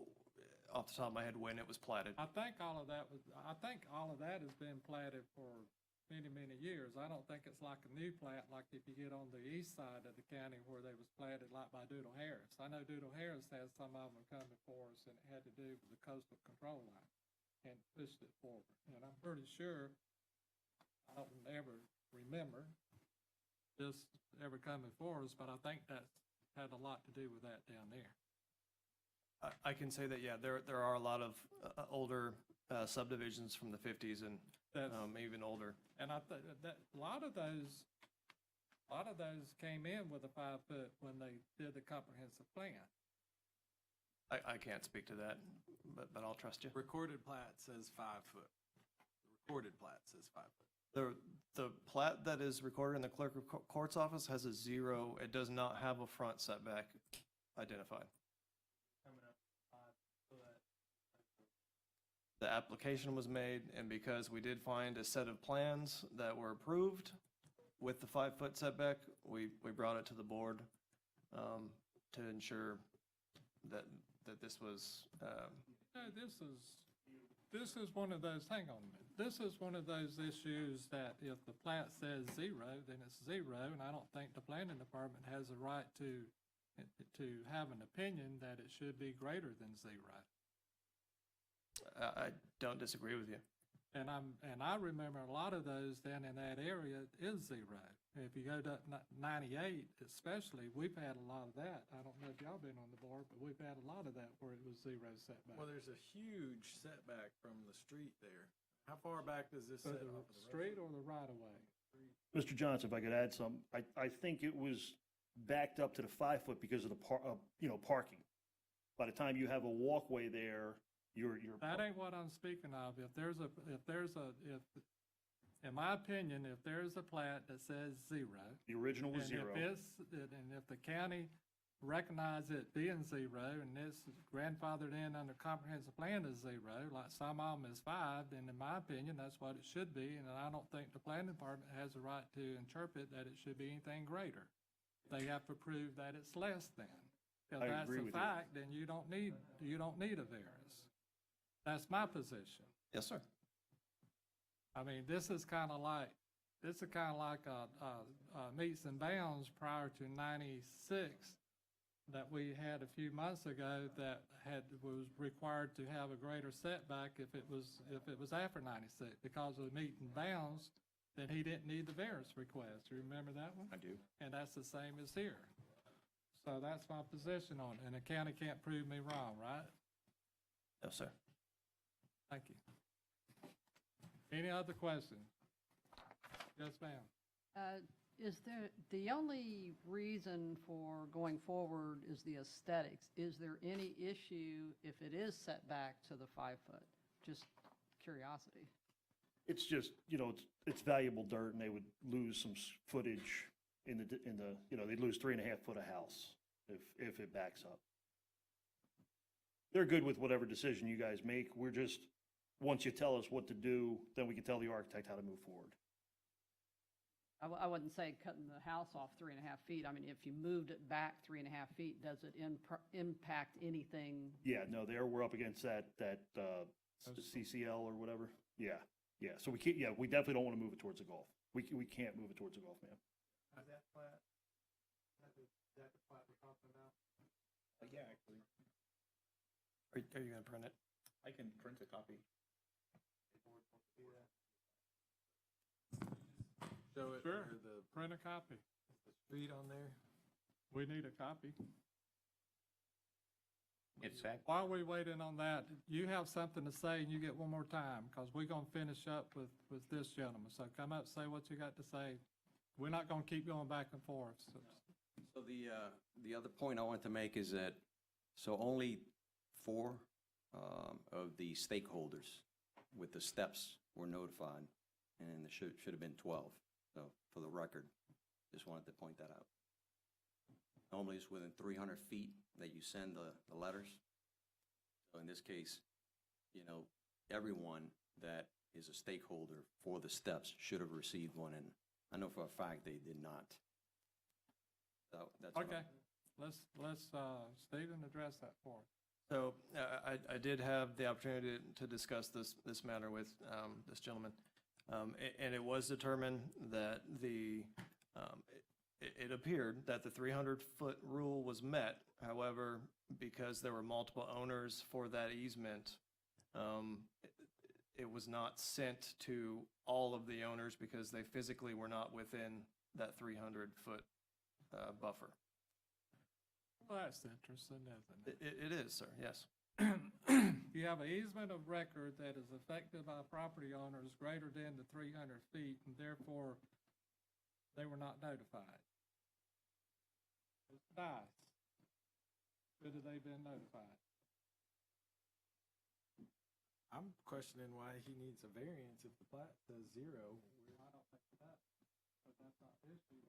off the top of my head when it was platted. I think all of that has been platted for many, many years. I don't think it's like a new plat, like if you get on the east side of the county where they was platted like by Doodle Harris. I know Doodle Harris has some of them come before us, and it had to do with the coastal control line and pushed it forward. And I'm pretty sure, I don't ever remember this ever coming for us, but I think that's had a lot to do with that down there. I can say that, yeah, there are a lot of older subdivisions from the 50s and That's- even older. And I think that a lot of those came in with a 5-foot when they did the comprehensive plan. I can't speak to that, but I'll trust you. Recorded plat says 5 foot. Recorded plat says 5 foot. The plat that is recorded in the clerk of court's office has a 0. It does not have a front setback identified. The application was made, and because we did find a set of plans that were approved with the 5-foot setback, we brought it to the board to ensure that this was, No, this is one of those, hang on a minute. This is one of those issues that if the plat says 0, then it's 0, and I don't think the planning department has a right to have an opinion that it should be greater than 0. I don't disagree with you. And I remember a lot of those down in that area is 0. If you go to 98 especially, we've had a lot of that. I don't know if y'all been on the board, but we've had a lot of that where it was 0 setback. Well, there's a huge setback from the street there. How far back does this So set the off of the street road? or the right of way? Mr. Johnson, if I could add some, I think it was backed up to the 5 foot because of the parking. By the time you have a walkway there, you're. That ain't what I'm speaking of. In my opinion, if there's a plat that says 0. The original was 0. And if the county recognize it being 0, and it's grandfathered in under comprehensive plan as 0, like some of them is 5, then in my opinion, that's what it should be, and I don't think the planning department has a right to interpret that it should be anything greater. They have to prove that it's less than. If I that's agree a with you. fact, then you don't need a variance. That's my position. Yes, sir. I mean, this is kind of like meets and bounds prior to 96 that we had a few months ago that was required to have a greater setback if it was after 96 because of the meet and bounds. Then he didn't need the variance request. You remember that one? I do. And that's the same as here. So that's my position on it. And the county can't prove me wrong, right? No, sir. Thank you. Any other questions? Yes, ma'am. Is there, the only reason for going forward is the aesthetics. Is there any issue if it is set back to the 5 foot? Just curiosity. It's just, it's valuable dirt, and they would lose some footage in the, they'd lose 3.5 foot of house if it backs up. They're good with whatever decision you guys make. We're just, once you tell us what to do, then we can tell the architect how to move forward. I wouldn't say cutting the house off 3.5 feet. I mean, if you moved it back 3.5 feet, does it impact anything? Yeah, no, we're up against that CCL or whatever. Yeah. So we can't, we definitely don't want to move it towards the Gulf. We can't move it towards the Gulf, ma'am. Is that plat? Is that the plat we're talking about? Yeah, actually, Are you going to print it? I can print a copy. Show it, Sure. or the Print a copy. street on there. We need a copy. It's act, While we're waiting on that, you have something to say and you get one more time because we're going to finish up with this gentleman. So come up, say what you got to say. We're not going to keep going back and forth. So the other point I want to make is that, so only 4 of the stakeholders with the steps were notified, and there should have been 12. So for the record, just wanted to point that out. Normally it's within 300 feet that you send the letters. So in this case, everyone that is a stakeholder for the steps should have received one, and I know for a fact they did not. So that's what Okay. Let's Stephen address that for us. So I did have the opportunity to discuss this matter with this gentleman, and it was determined that it appeared that the 300-foot rule was met. However, because there were multiple owners for that easement, it was not sent to all of the owners because they physically were not within that 300-foot buffer. Well, that's interesting, isn't it? It is, sir, yes. You have an easement of record that is affected by property owners greater than the 300 feet, and therefore, they were not notified. It's nice. Should have they been notified? I'm questioning why he needs a variance if the plat says 0. I don't think that, but that's not the issue.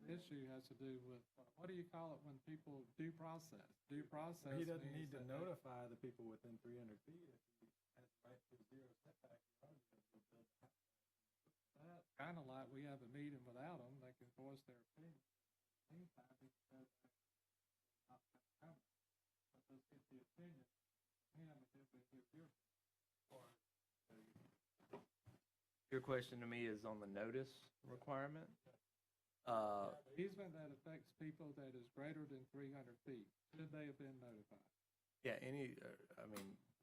The issue has to do with, what do you call it when people due process? Due process He doesn't means need to that they- notify the people within 300 feet if he has the right to a 0 setback. That's kind of like we have a meeting without them, they can voice their opinion. Meantime, he says they're not gonna have it. But let's get the opinion from him, and then we hear your. Your question to me is on the notice requirement? Easement that affects people that is greater than 300 feet, should they have been notified? Yeah,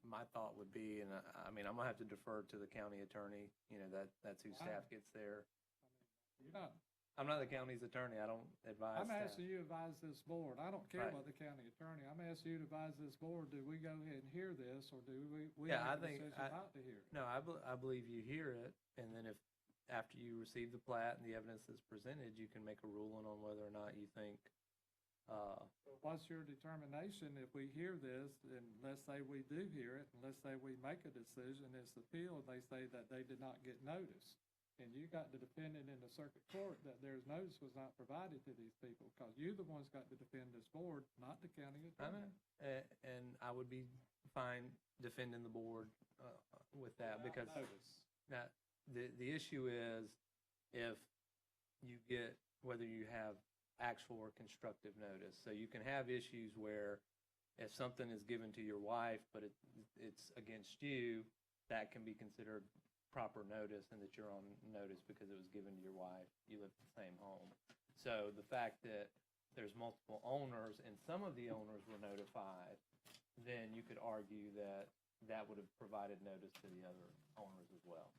my thought would be, and I'm gonna have to defer to the county attorney, that's who staff gets there. You're not, I'm not the county's attorney, I don't advise I'm staff. asking you to advise this board, I don't care Right. about the county attorney, I'm asking you to advise this board, do we go ahead and hear this, or do we Yeah, I make a think decision not to hear it? No, I believe you hear it, and then if, after you receive the plat and the evidence that's presented, you can make a ruling on whether or not you think, What's your determination if we hear this, and let's say we do hear it, and let's say we make a decision, it's appealed, they say that they did not get notice. And you got the defendant in the circuit court that there's notice was not provided to these people, because you're the ones got to defend this board, not the county I attorney. know, and I would be fine defending the board with that, because Notice. now, the issue is if you get, whether you have actual or constructive notice. So you can have issues where if something is given to your wife, but it's against you, that can be considered proper notice, and that you're on notice because it was given to your wife. You live in the same home. So the fact that there's multiple owners and some of the owners were notified, then you could argue that that would have provided notice to the other owners as well.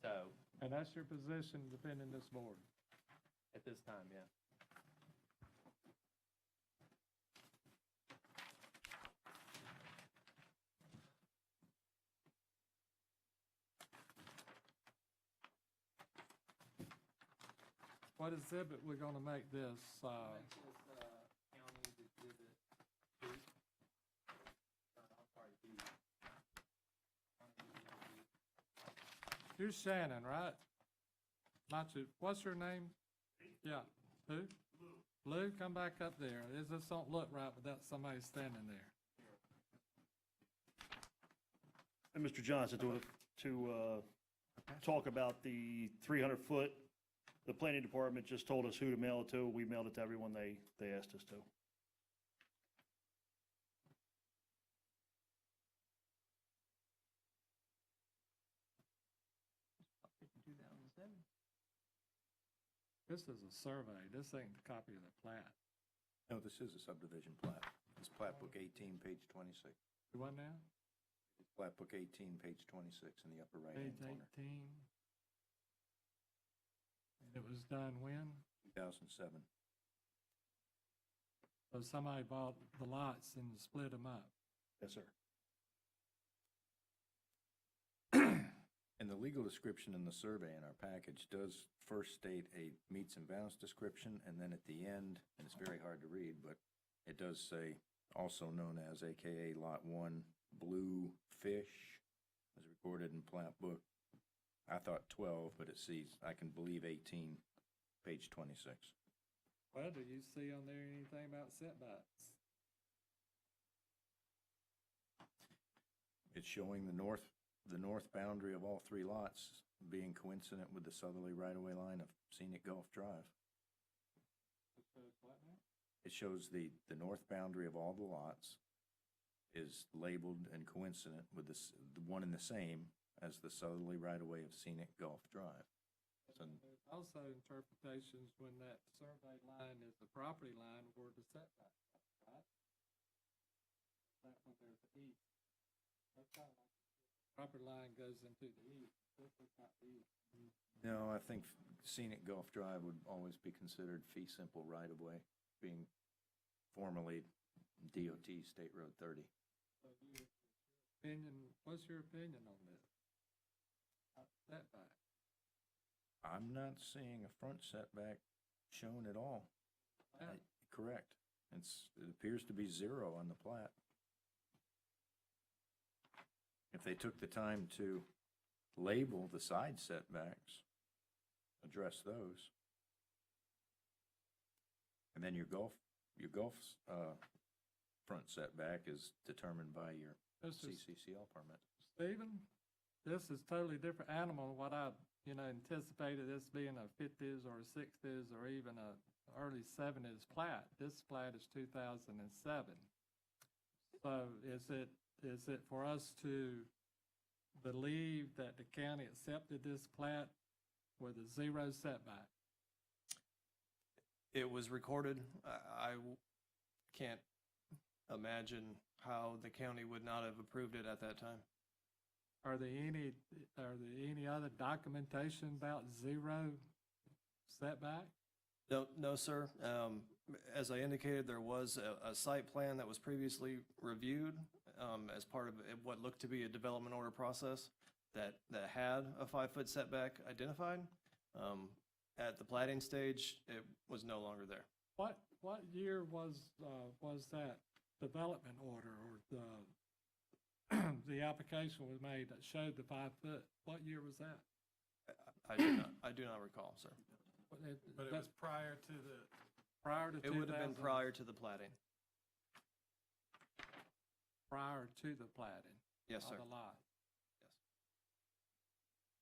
So And that's your position defending this board. at this time, yeah. What exhibit we're gonna make this, you're Shannon, right? Not you, what's your name? Yeah, who? Lou, come back up there. This don't look right without somebody standing there. And Mr. Johnson, to talk about the 300-foot, the planning department just told us who to mail it to. We mailed it to everyone they asked us to. This is a survey, this ain't a copy of the plat. No, this is a subdivision plat. It's plat book 18, page 26. You want now? Plat book 18, page 26 in the upper right-hand Page corner. 18. And it was done when? 2007. So somebody bought the lots and split them up. Yes, sir. And the legal description in the survey in our package does first state a meets and bounds description, and then at the end, and it's very hard to read, but it does say, also known as AKA Lot 1, Blue Fish, as recorded in plat book. I thought 12, but it sees, I can believe 18, page 26. Well, do you see on there anything about setbacks? It's showing the north boundary of all three lots being coincident with the southerly right-of-way line of Scenic Gulf Drive. It shows what now? It shows the north boundary of all the lots is labeled and coincident with the one and the same as the southerly right-of-way of Scenic Gulf Drive. So, There's also interpretations when that survey line is the property line where the setback is, right? That when there's the east. That's kind of like the property line goes into the east. This is not the east. no, I think Scenic Gulf Drive would always be considered fee simple right-of-way, being formerly DOT State Road 30. What's your opinion on this? Setback. I'm not seeing a front setback shown at all. Correct. It appears to be 0 on the plat. If they took the time to label the side setbacks, address those, and then your Gulf's front setback is determined by your CCCL permit. Stephen, this is totally different animal than what I, anticipated this being a 50s or a 60s or even a early 70s plat. This plat is 2007. So is it for us to believe that the county accepted this plat with a 0 setback? It was recorded. I can't imagine how the county would not have approved it at that time. Are there any other documentation about 0 setback? No, sir. As I indicated, there was a site plan that was previously reviewed as part of what looked to be a development order process that had a 5-foot setback identified. At the platting stage, it was no longer there. What year was that development order or the application was made that showed the 5 foot? What year was that? I do not recall, sir. But it was prior to It would have been prior to the platting. Prior to the platting? Yes, sir. Of the lot?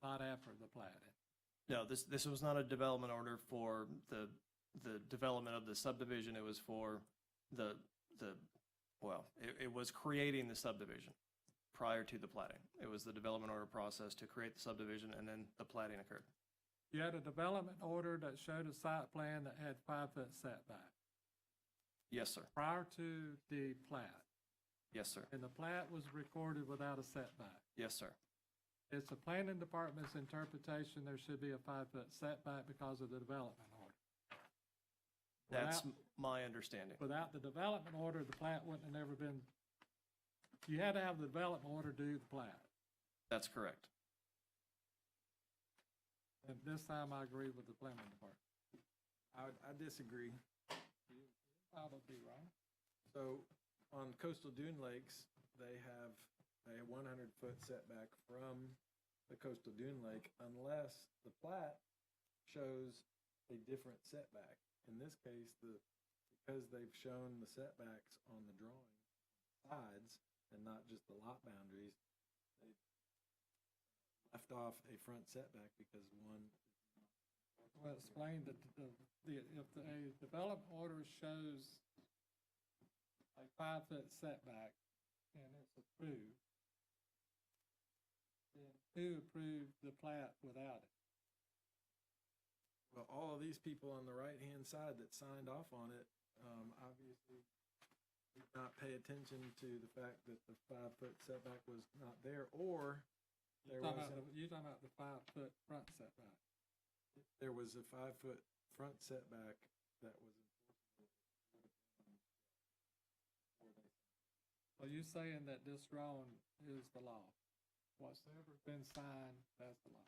Yes. Not after the platting? No, this was not a development order for the development of the subdivision. It was for it was creating the subdivision prior to the platting. It was the development order process to create the subdivision, and then the platting occurred. You had a development order that showed a site plan that had 5-foot setback Yes, sir. prior to the plat, Yes, sir. and the plat was recorded without a setback. Yes, sir. It's the planning department's interpretation there should be a 5-foot setback because of the development order. That's my understanding. Without the development order, the plat wouldn't have never been, you had to have the development order to do the plat. That's correct. And this time I agree with the planning department. I disagree. Probably wrong. So on coastal dune lakes, they have a 100-foot setback from the coastal dune lake unless the plat shows a different setback. In this case, because they've shown the setbacks on the drawing sides and not just the lot boundaries, they left off a front setback because one. Well, explain that if a development order shows a 5-foot setback and it's approved, then who approved the plat without it? Well, all of these people on the right-hand side that signed off on it, obviously did not pay attention to the fact that the 5-foot setback was not there, or there wasn't. You're talking about the 5-foot front setback. There was a 5-foot front setback that was enforceable. So you're saying that this drawing is the law? What's ever been signed, that's the law?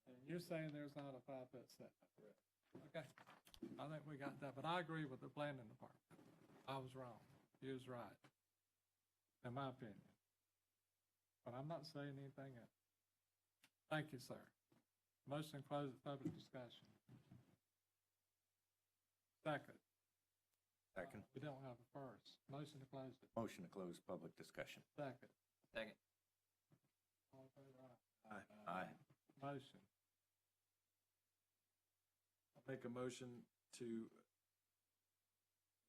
And you're saying there's not a 5-foot setback? Correct. Okay, I think we got that, but I agree with the planning department. I was wrong. He was right, in my opinion. But I'm not saying anything else. Thank you, sir. Motion to close the public discussion. Second. Second. We don't have a first. Motion to close it. Motion to close public discussion. Second. Second. All in favor, Aye. Aye. Motion. I'll make a motion to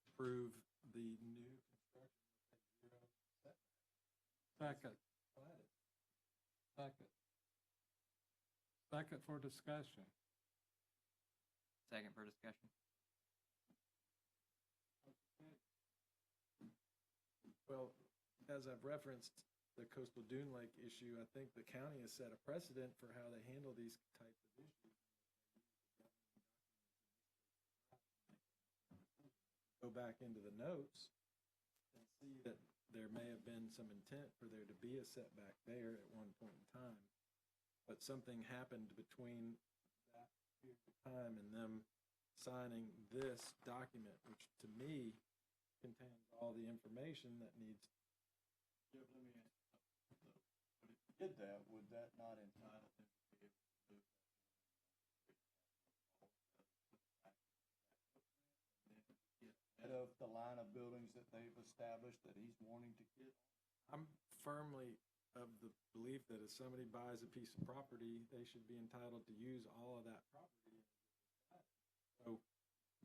approve the new construction with a 0 setback. Second. Platted. Second. Second for discussion. Second for discussion. Well, as I've referenced the coastal dune lake issue, I think the county has set a precedent for how they handle these types of issues. Go go back into the notes and see that there may have been some intent for there to be a setback there at one point in time. But something happened between that period of time and them signing this document, which to me contains all the information that needs. Let me ask you something. But if you did that, would that not entitle him to be able to move that of the line of buildings that they've established that he's wanting to get? I'm firmly of the belief that if somebody buys a piece of property, they should be entitled to use all of that property. So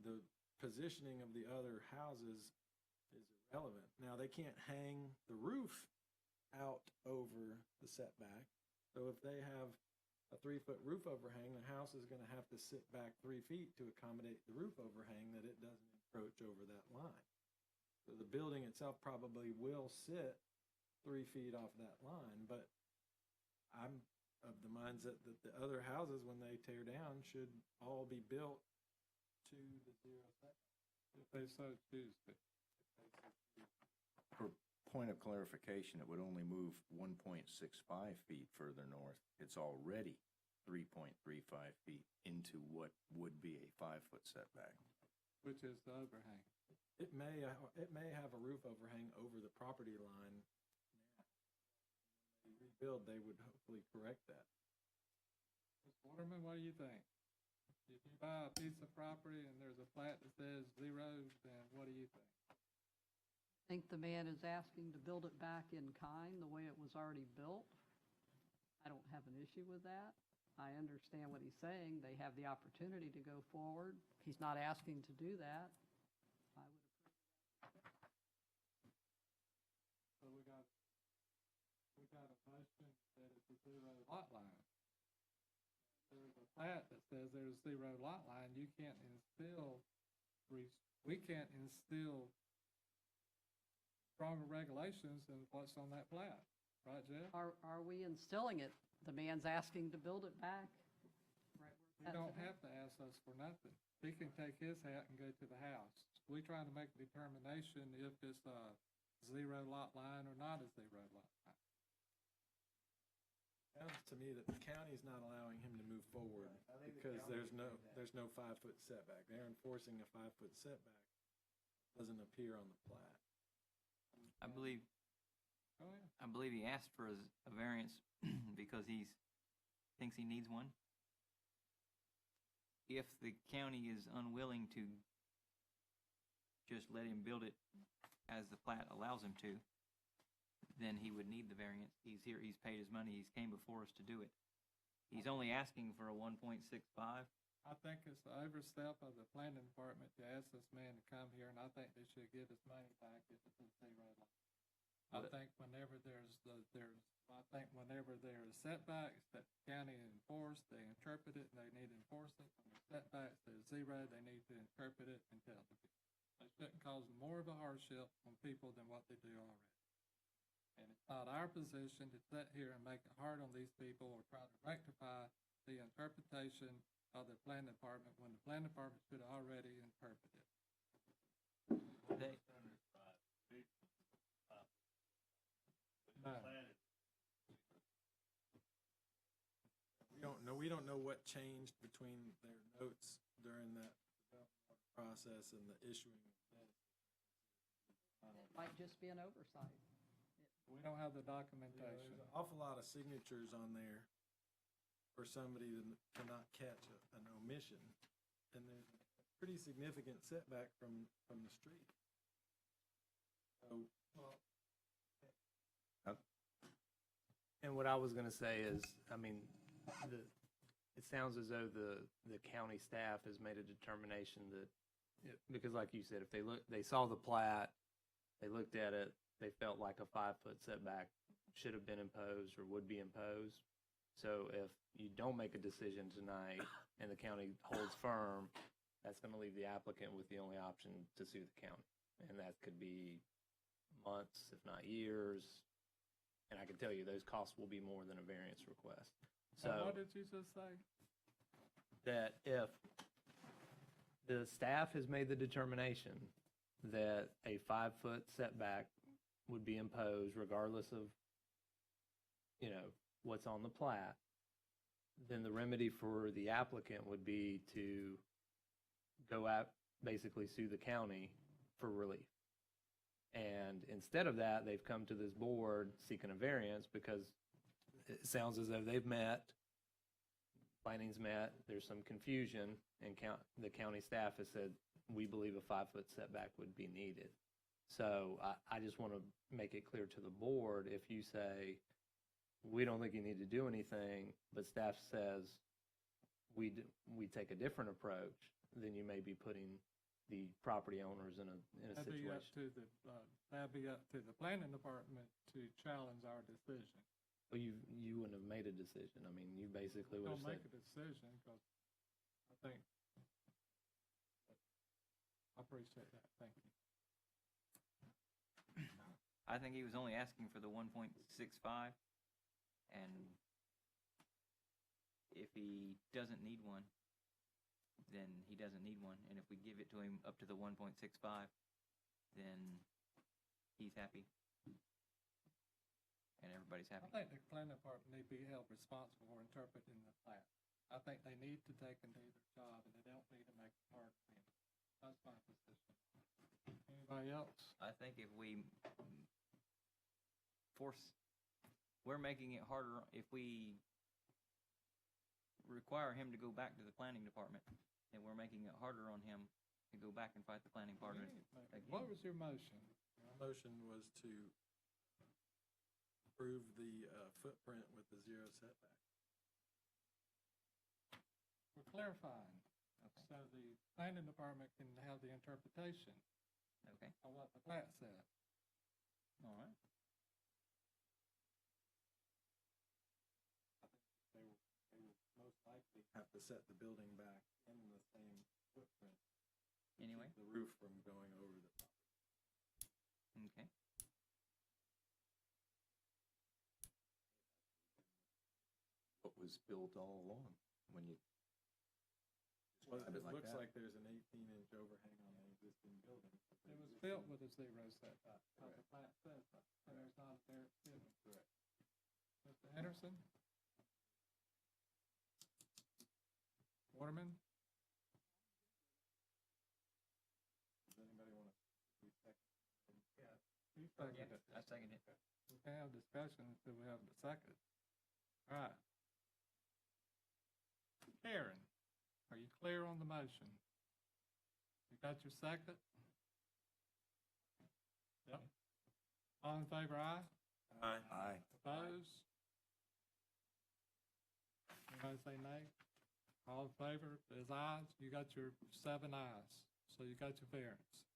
the positioning of the other houses is irrelevant. Now, they can't hang the roof out over the setback. So if they have a 3-foot roof overhang, the house is going to have to sit back 3 feet to accommodate the roof overhang that it doesn't encroach over that line. So the building itself probably will sit 3 feet off that line, but I'm of the mindset that the other houses, when they tear down, should all be built to the 0 setback, if they so choose to. For point of clarification, it would only move 1.65 feet further north. It's already 3.35 feet into what would be a 5-foot setback. Which is the overhang. It may have a roof overhang over the property line now. When they rebuild, they would hopefully correct that. Mr. Waterman, what do you think? If you buy a piece of property and there's a plat that says 0, then what do you think? I think the man is asking to build it back in kind, the way it was already built. I don't have an issue with that. I understand what he's saying. They have the opportunity to go forward. He's not asking to do that. I would approve that. So we got a motion that it's a 0 lot line. There's a plat that says there's 0 lot line. You can't instill, we can't instill stronger regulations than what's on that plat, right, Jeff? Are we instilling it? The man's asking to build it back. Right You where don't it's at. have to ask us for nothing. He can take his hat and go to the house. We're trying to make a determination if it's a 0 lot line or not a 0 lot line. Sounds to me that the county's not allowing him to move forward because there's no 5-foot setback. They're enforcing a 5-foot setback. Doesn't appear on the plat. I believe Go ahead. I believe he asked for a variance because he thinks he needs one. If the county is unwilling to just let him build it as the plat allows him to, then he would need the variance. He's here, he's paid his money, he's came before us to do it. He's only asking for a 1.65. I think it's the overstep of the planning department to ask this man to come here, and I think they should give his money back if it's a 0 lot. I think whenever there's setbacks that the county enforce, they interpret it, and they need to enforce it. When there's setbacks, there's 0, they need to interpret it and tell the people. They shouldn't cause more of a hardship on people than what they do already. And it's not our position to sit here and make it hard on these people or try to rectify the interpretation of the planning department when the planning department should have already interpreted it. They, No. We don't know what changed between their notes during that development process and the issuing of this. It might just be an oversight. We don't have the Yeah, documentation. there's an awful lot of signatures on there for somebody to not catch an omission. And there's a pretty significant setback from the street. So, And what I was going to say is, I mean, it sounds as though the county staff has made a determination that, because like you said, if they saw the plat, they looked at it, they felt like a 5-foot setback should have been imposed or would be imposed. So if you don't make a decision tonight and the county holds firm, that's going to leave the applicant with the only option to sue the county. And that could be months, if not years. And I can tell you those costs will be more than a variance request. So So what did you just say? that if the staff has made the determination that a 5-foot setback would be imposed regardless of, what's on the plat, then the remedy for the applicant would be to go out, basically sue the county for relief. And instead of that, they've come to this board seeking a variance because it sounds as though they've met, planning's met, there's some confusion, and the county staff has said, we believe a 5-foot setback would be needed. So I just want to make it clear to the board, if you say, we don't think you need to do anything, but staff says we take a different approach, then you may be putting the property owners in a That'd be up situation. that'd be up to the planning department to challenge our decision. Well, you wouldn't have made a decision. I mean, you basically would Don't have make said, a decision, because I think, I appreciate that, thank you. I think he was only asking for the 1.65, and if he doesn't need one, then he doesn't need one, and if we give it to him up to the 1.65, then he's happy, and everybody's I happy. think the planning department need to be held responsible for interpreting the plat. I think they need to take and do their job, and they don't need to make it hard for them. That's my position. Anybody else? I think if we we're making it harder if we require him to go back to the planning department, then we're making it harder on him to go back and fight the planning department again. What was your motion? My motion was to approve the footprint with the 0 setback. We're clarifying, Okay. so the planning department can have the interpretation Okay, of what the plat said. all right. They will most likely have to set the building back in the same footprint. to Anyway, keep the roof from going over the top. okay. What was built all along when you Well, describe it it like looks that? like there's an 18-inch overhang on the existing building. It was built with a 0 setback, because the plat says that, and there's not a variance given. Correct. Mr. Henderson? Waterman? Does anybody want to second? Yeah. He seconded it. I second it. We can have discussion until we have the second. All right. Karen, are you clear on the motion? You got your second? Yep. All in favor, aye? Aye. Aye. Opposed? Anybody say nay? All in favor is ayes. You got your 7 ayes, so you got your variance.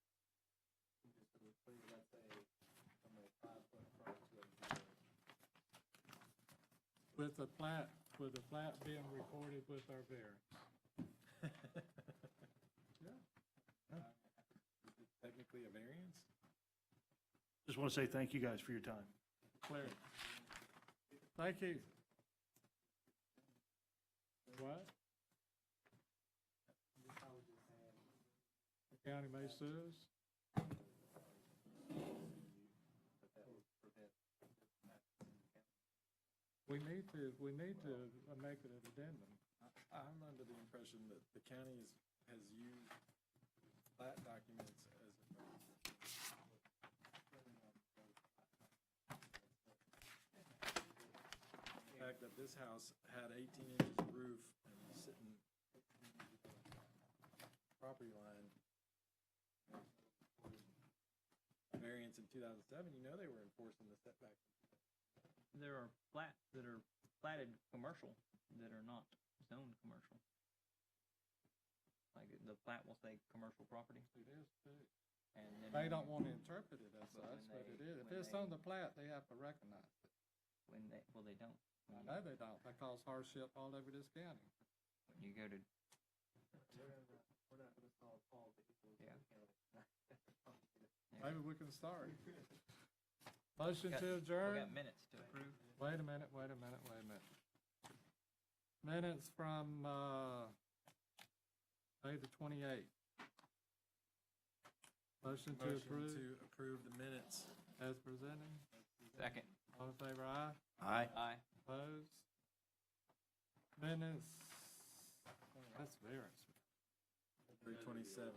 With the plat being recorded with our variance. Yeah. Technically a variance? Just want to say thank you guys for your time. Clear. Thank you. What? The county may sue us? We need to make it an addendum. I'm under the impression that the county has used plat documents as the fact that this house had 18 inches of roof and was sitting property line variance in 2007, they were enforcing the setback. There are flats that are platted commercial that are not zoned commercial. Like the plat will say commercial property, It is too. and then. They don't want to interpret it as But such, when but it they- is. If when it's they- on the plat, they have to recognize it. Well, they don't. I know they don't. They cause hardship all over this county. When you go to, Maybe we can start. Motion got- to we adjourn? got minutes to approve. Wait a minute. Minutes from, May the 28th. Motion to Motion approve to approve the minutes. as presented. Second. All in favor, aye. Aye. Aye. Opposed? Minutes. Oh, that's variance. 327.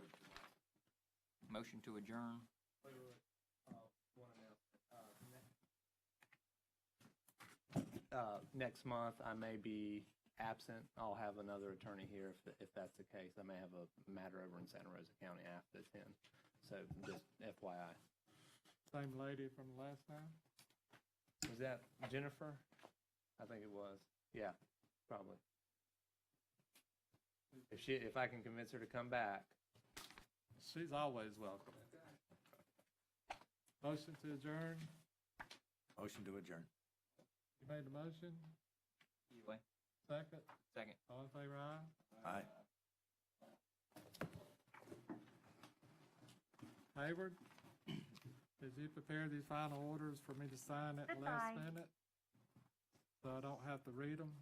Motion to adjourn. Next month, I may be absent. I'll have another attorney here if that's the case. I may have a matter over in Santa Rosa County after 10. So just FYI. Same lady from last time? Was that Jennifer? I think it was. Yeah, probably. If I can convince her to come back. She's always welcome. Motion to adjourn. Motion to adjourn. You made the motion? Hideway. Second? Second. All in favor, aye. Aye. Hayward, did you prepare these final orders for me to sign at the last minute? So I don't have to read them?